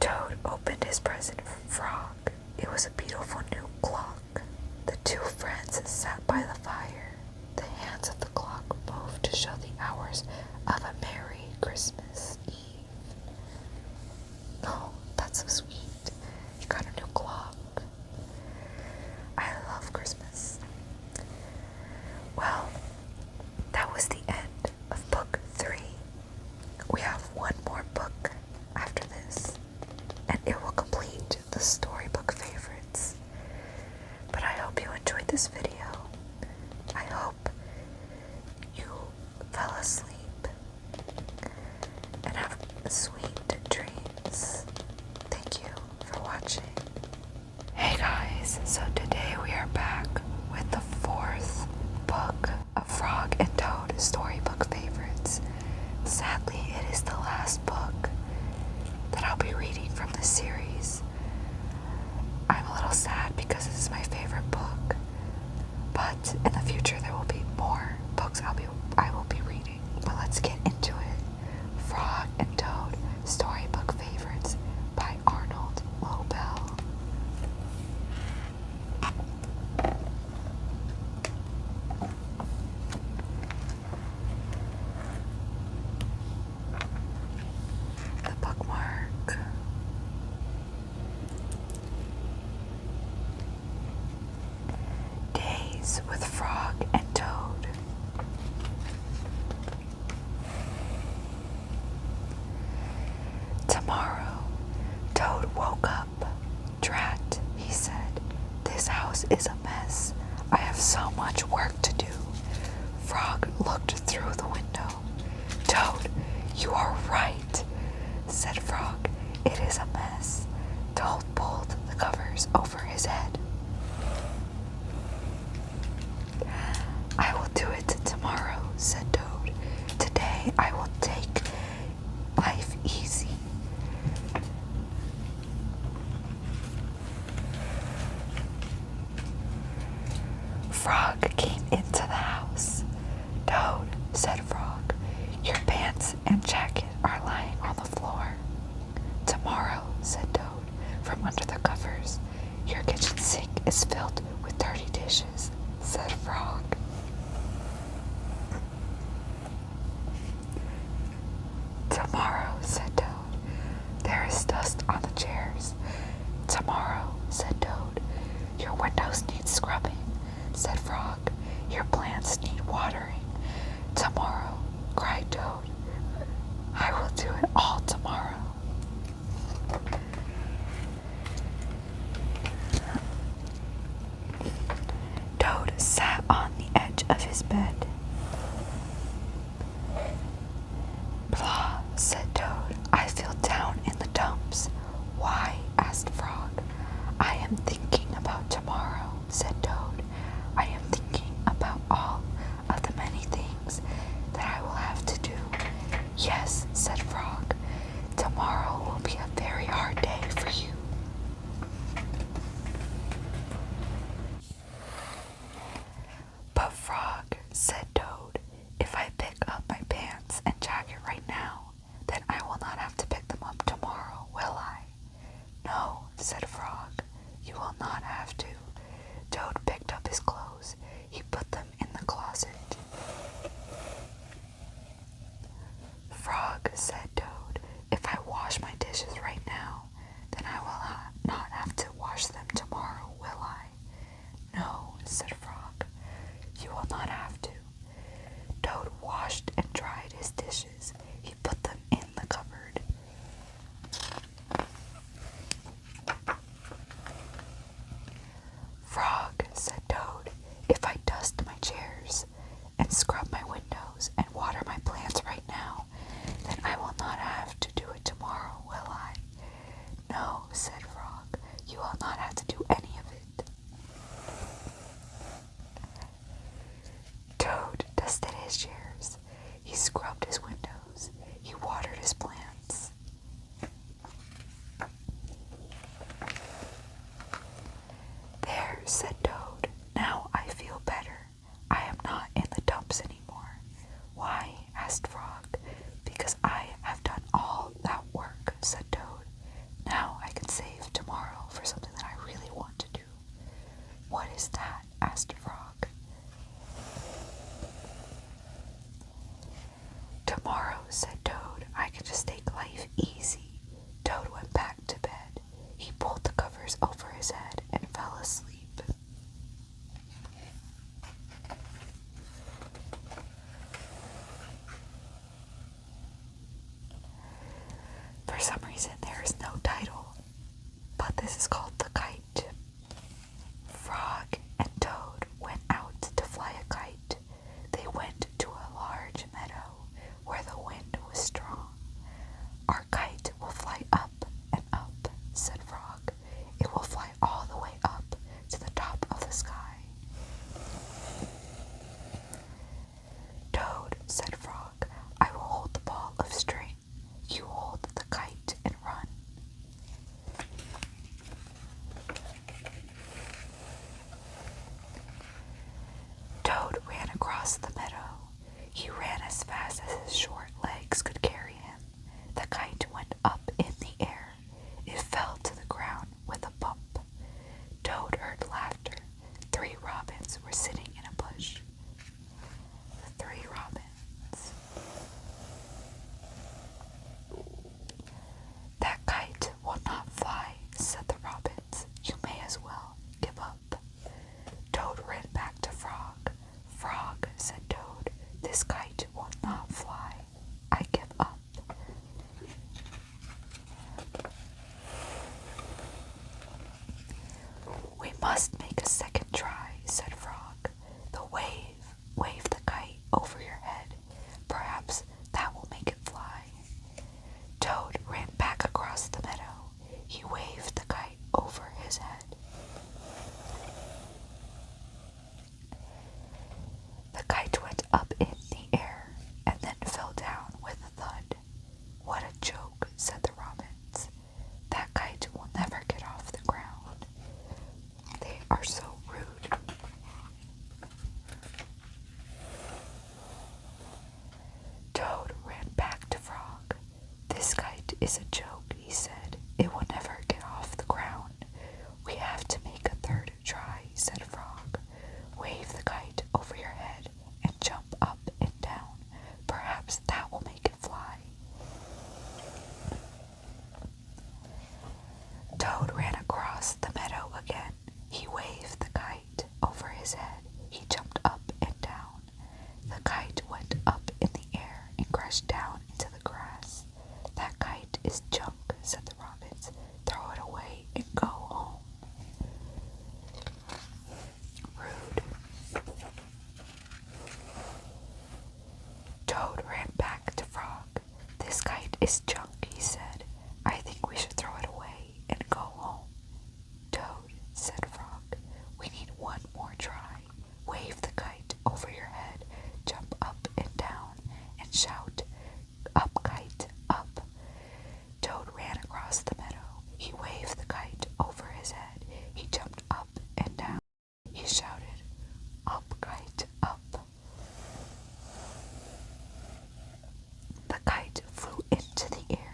Toad opened his present from Frog. It was a beautiful new clock. The two friends sat by the fire. The hands of the clock moved to show the hours of a Merry Christmas Eve. Oh, that's so sweet. You got a new clock. I love Christmas. Well, that was the end of book 3. We have one more book after this, and it will complete the Storybook favorites. But I hope you enjoyed this video. I hope you fell asleep and have sweet dreams. Thank you for watching. Hey guys, so today we are back with the 4th book of Frog and Toad Storybook favorites. Sadly, it is the last book that I'll be reading from this series. I'm a little sad because this is my favorite book, but in the future there will be more books I will be reading. But let's get into it. Frog and Toad Storybook favorites by Arnold Lobel. The bookmark. Days with Frog and Toad. Tomorrow, Toad woke up. Drat, he said, this house is a mess. I have so much work to do. Frog looked through the window. Toad, you are right, said Frog. It is a mess. Toad pulled the covers over his head. I will do it tomorrow, said Toad. Today I will take life easy. Frog came into the house. Toad, said Frog, your pants and jacket are lying on the floor. Tomorrow, said Toad, from under the covers, your kitchen sink is filled with dirty dishes, said Frog. said Toad, if I wash my dishes right now, then I will not have to wash them tomorrow, will I? No, said Frog, you will not have to. Toad washed and dried his dishes. He put them in the cupboard. Frog, said Toad, if I dust my chairs and scrub my windows and water my plants right now, then I will not have to do it tomorrow, will I? No, said Frog, you will not have to do any of it. Toad dusted his chairs. He scrubbed his windows. He watered his plants. There, said Toad, now I feel better. I am not in the dumps anymore. Why? Asked Frog. Because I have done all that work, said Toad. Now I can save tomorrow for something that I really want to do. What is that? Asked Frog. Tomorrow, said Toad, I can just take life easy. Toad went back to bed. He pulled the covers over his head and fell asleep. For some reason, there is no title, but this is called The Kite. Frog and Toad went out to fly a kite. They went to a large meadow where the wind was strong. Our kite will fly up and up, said Frog. It will fly all the way up to the top of the sky. Toad, said Frog, I will hold the ball of string. You hold the kite and run. Toad ran across the meadow. He ran as fast as his short legs could carry him. The kite went up in the air. It fell to the ground with a bump. Toad heard laughter. 3 robins were sitting in a bush. The 3 robins. That kite will not fly, said the robins. You may as well give up. Toad ran back to Frog. Frog, said Toad, this kite will not fly. I give up. We must make a second try, said Frog. Wave the kite over your head. Perhaps that will make it fly. Toad ran back across the meadow. He waved the kite over his head. The kite went up in the air and then fell down with a thud. What a joke, said the robins. That kite will never get off the ground. They are so rude. Toad ran back to Frog. This kite is a joke, he said. It will never get off the ground. We have to make a third try, said Frog. Wave the kite over your head and jump up and down. Perhaps that will make it fly. Toad ran across the meadow again. He waved the kite over his head. He jumped up and down. The kite went up in the air and crashed down into the grass. That kite is junk, said the robins. Throw it away and go home. Rude. Toad ran back to Frog. This kite is junk, he said. I think we should throw it away and go home. Toad, said Frog, we need one more try. Wave the kite over your head, jump up and down, and shout, up kite, up. Toad ran across the meadow. He waved the kite over his head. He jumped up and down. He shouted, up kite, up. The kite flew into the air.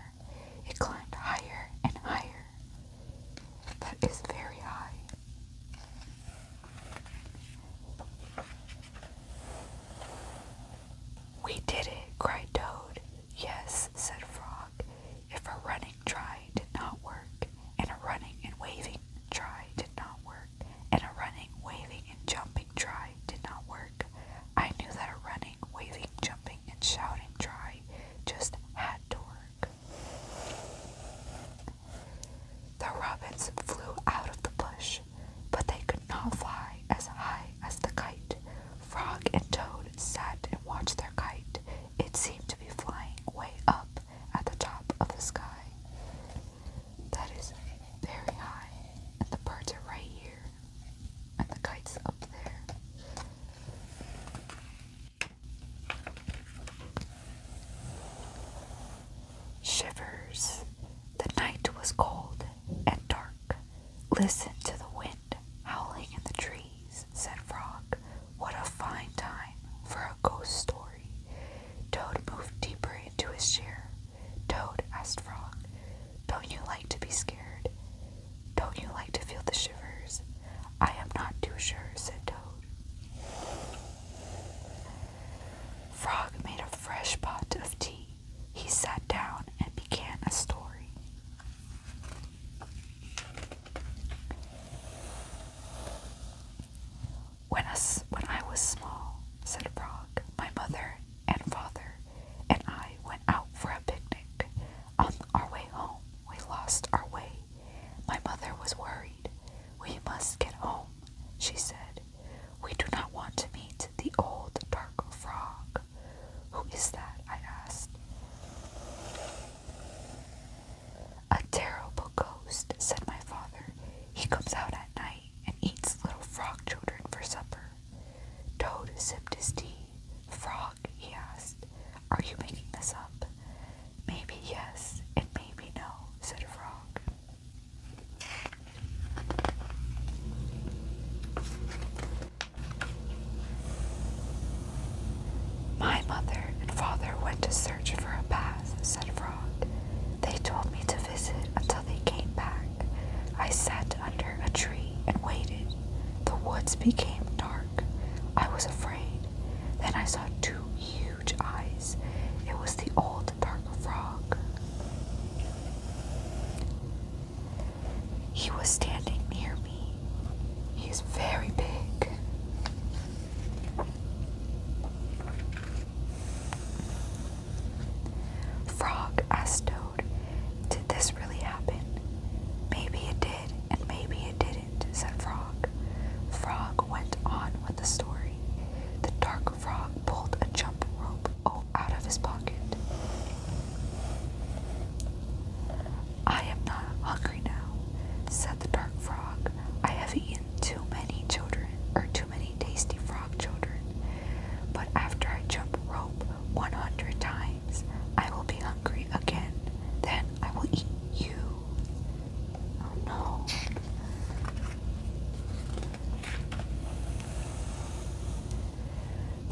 shivers. The night was cold and dark. Listen to the wind howling in the trees, said Frog. What a fine time for a ghost story. Toad moved deeper into his chair. Toad, asked Frog, don't you like to be scared? Don't you like to feel the shivers? I am not too sure, said Toad. Frog made a fresh pot of tea. He sat down and began a story. When I was small, said Frog, my mother and father and I went out for a picnic. On our way home, we lost our way. My mother was worried. We must get home, she said. We do not want to meet the old dark frog. Who is that? I asked. A terrible ghost, said my father. He comes out at night and eats little frog children for supper. Toad sipped his tea. Frog, he asked, are you making this up? Maybe yes, and maybe no, said Frog. My mother and father went to search for a path, said Frog. They told me to visit until they came back. I sat under a tree and waited. The woods became dark. I was afraid. Then I saw two huge eyes. It was the old dark frog. He was standing near me. He is very big. Frog asked Toad, did this really happen? Maybe it did, and maybe it didn't, said Frog. Frog went on with the story. The dark frog pulled a jump rope out of his pocket. I am not hungry now, said the dark frog. I have eaten too many tasty frog children. But after I jump rope 100 times, I will be hungry again. Then I will eat you. Oh no.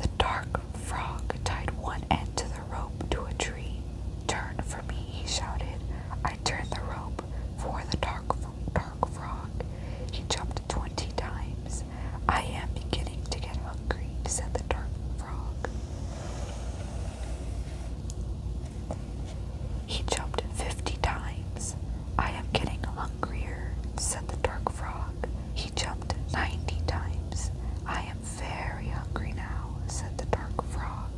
The dark frog tied one end to the rope to a tree. Turn for me, he shouted. I turned the rope for the dark frog. He jumped 20 times. I am beginning to get hungry, said the dark frog. He jumped 50 times. I am getting hungrier, said the dark frog. He jumped 90 times. I am very hungry now, said the dark frog.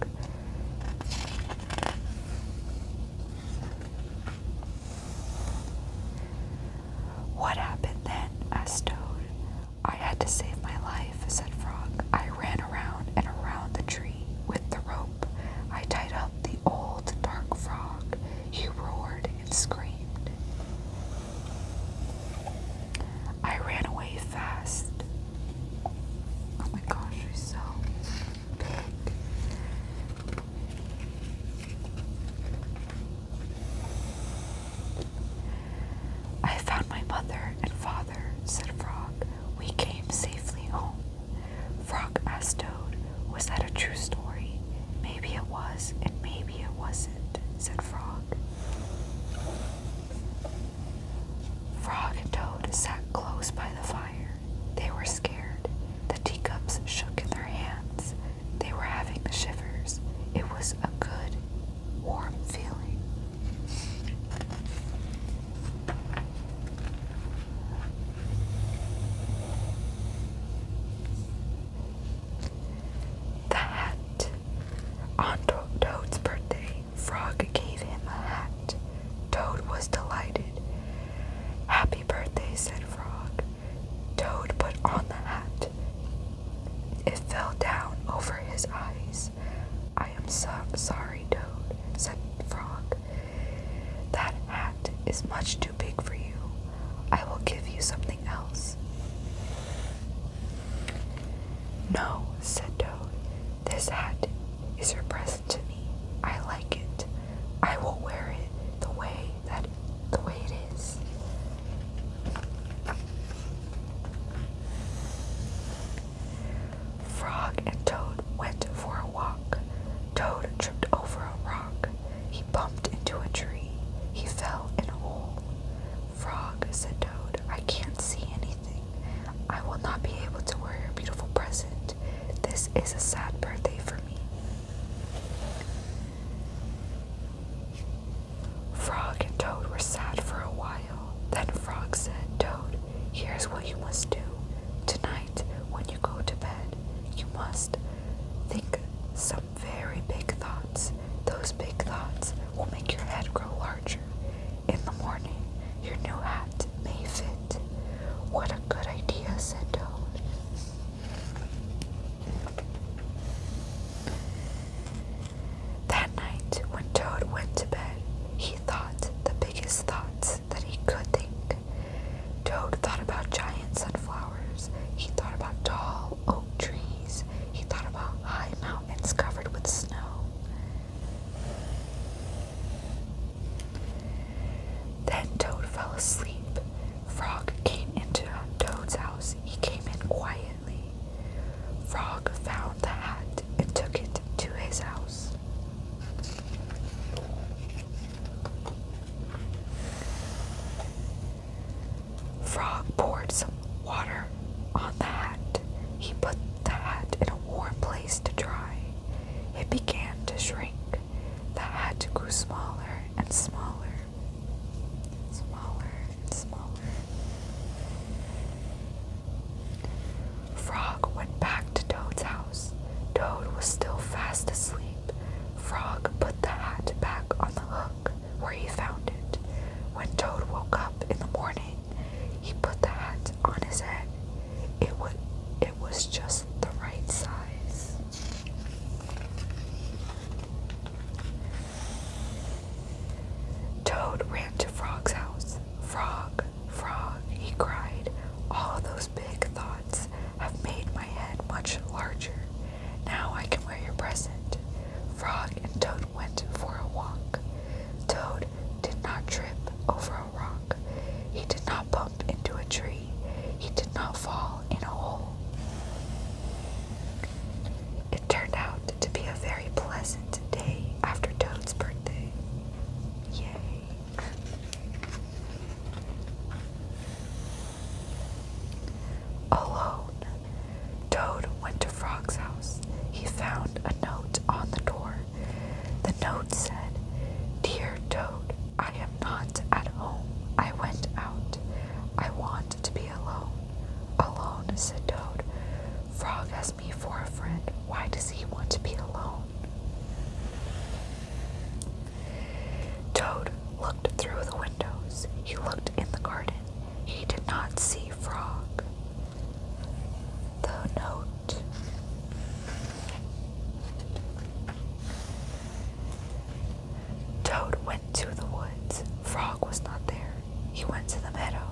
What happened then? Asked Toad. I had to save my life, said Frog. I ran around and around the tree with the rope. I tied up the old dark frog. He roared and screamed. I ran away fast. Oh my gosh, he's so big. I found my mother and father, said Frog. We came safely home. Frog asked Toad, was that a true story? Maybe it was, and maybe it wasn't, said Frog. Frog and Toad sat close by the fire. They were scared. The teacups shook in their hands. They were having the shivers. It was a good, warm feeling. The hat. On Toad's birthday, Frog gave him a hat. Toad was delighted. Happy birthday, said Frog. Toad put on the hat. It fell down over his eyes. I am so sorry, Toad, said Frog. That hat is much too big for you. I will give you something else. No, said Toad. This hat is your present to me. I like it. I will wear it the way that Toad tripped over a rock. He bumped into a tree. He fell in a hole. Frog, said Toad, I can't see anything. I will not be able to wear your beautiful present. This is a sad birthday for me. Frog and Toad were sad for a while. Then Frog said, Toad, here's what you must do. Tonight, when you go to bed, you must think some very big thoughts. Those big thoughts will make your head grow larger. In the morning, your new hat may fit. What a good idea, said Toad. That night, when Toad went to bed, he thought the biggest thoughts that he could think. Toad thought about giant sunflowers. He thought about tall oak trees. He thought about high mountains covered with snow. Then Toad fell asleep. Frog came into Toad's house. He came in quietly. Frog found the hat and took it to his house. Frog poured some water on the hat. He put the hat in a warm place to dry. It began to shrink. The hat grew smaller and smaller, smaller and smaller. Frog went back to Toad's house. Toad was still fast asleep. Frog put the hat back on the hook where he found it. When Toad woke up in the morning, he put the hat on his head. It was just the right size. Toad ran to Frog's house. Frog, Frog, he cried, all those big thoughts have made my head much larger. Now I can wear your present. Frog and Toad went for a walk. Toad did not trip over a rock. He did not bump into a tree. He did not fall in a hole. It turned out to be a very pleasant day after Toad's birthday. Yay. Alone, Toad went to Frog's house. He found a note on the door. The note said, Dear Toad, I am not at home. I went out. I want to be alone. Alone, said Toad. Frog has me for a friend. Why does he want to be alone? Toad looked through the windows. He looked in the garden. He did not see Frog. The note. Toad went to the woods. Frog was not there. He went to the meadow.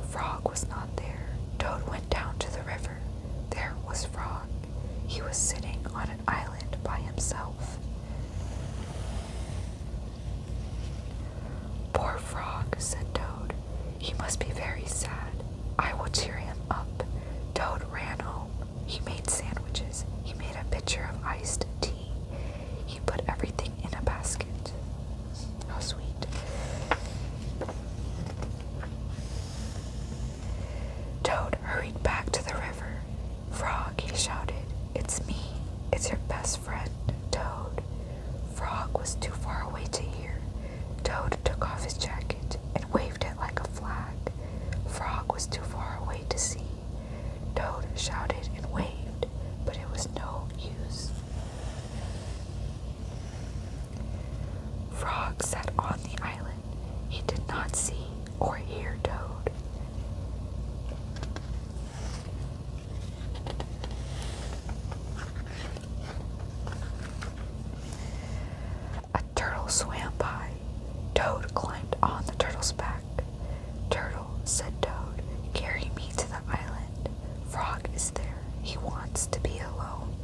Frog was not there. Toad went down to the river. There was Frog. He was sitting on an island by himself. Poor Frog, said Toad. He must be very sad. I will cheer him up. Toad ran home. He made sandwiches. He made a pitcher of iced tea. He put everything in a basket. How sweet. Toad hurried back to the river. Frog, he shouted, it's me. It's your best friend, Toad. Frog was too far away to hear. Toad took off his jacket and waved it like a flag. Frog was too far away to see. Toad shouted and waved, but it was no use. Frog sat on the island. He did not see or hear Toad. A turtle swam by. Toad climbed on the turtle's back. Turtle, said Toad, carry me to the island. Frog is there. He wants to be alone.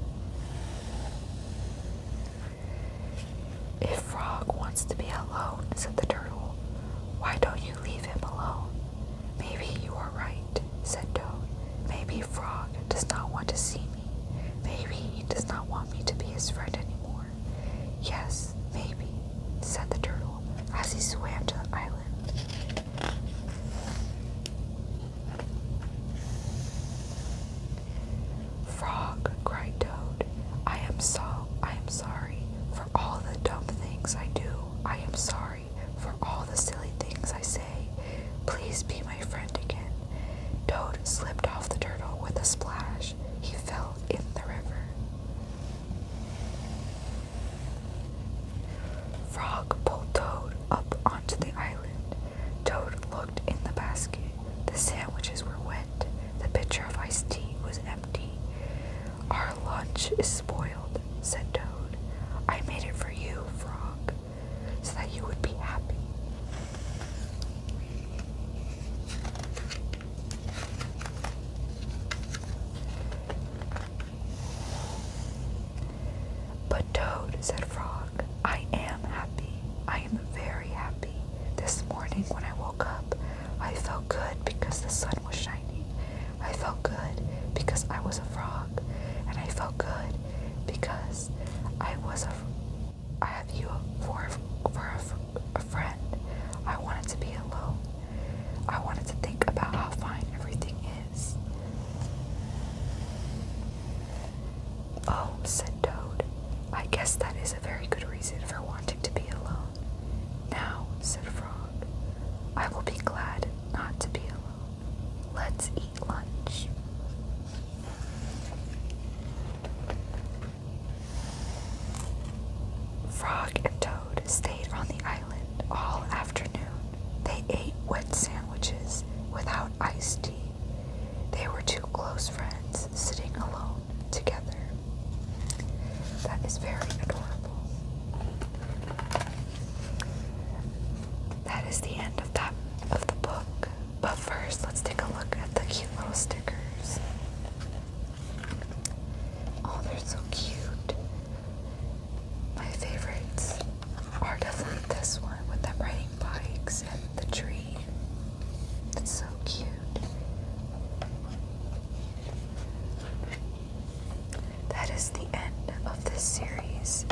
If Frog wants to be alone, said the turtle, why don't you leave him alone? Maybe you are right, said Toad. Maybe Frog does not want to see me. Maybe he does not want me to be his friend anymore. Yes, maybe, said the turtle as he swam to the island. Frog, cried Toad, I am sorry for all the dumb things I do. I am sorry for all the silly things I say. Please be my friend again. Toad slipped off the turtle with a splash. He fell in the river. Frog pulled Toad up onto the island. Toad looked in the basket. The sandwiches were wet. The pitcher of iced tea was empty. Our lunch is spoiled, said Toad. I made it for you, Frog, so that you would be happy. But Toad, said Frog, I am happy. I am very happy. This morning when I woke up, I felt good because the sun was shining. I felt good because I was a frog. And I felt good because I have you for a friend. I wanted to be alone. I wanted to think about how fine everything is. Oh, said Toad, I guess that is a very good reason for wanting to be alone. Now, said Frog, I will be glad not to be alone. Let's eat lunch. Frog and Toad stayed on the island all afternoon. They ate wet sandwiches without iced tea. They were two close friends sitting alone together. That is very adorable. That is the end of the book. But first, let's take a look at the cute little stickers. Oh, they're so cute. My favorites are definitely this one with them riding bikes and the tree. It's so cute. That is the end of this series.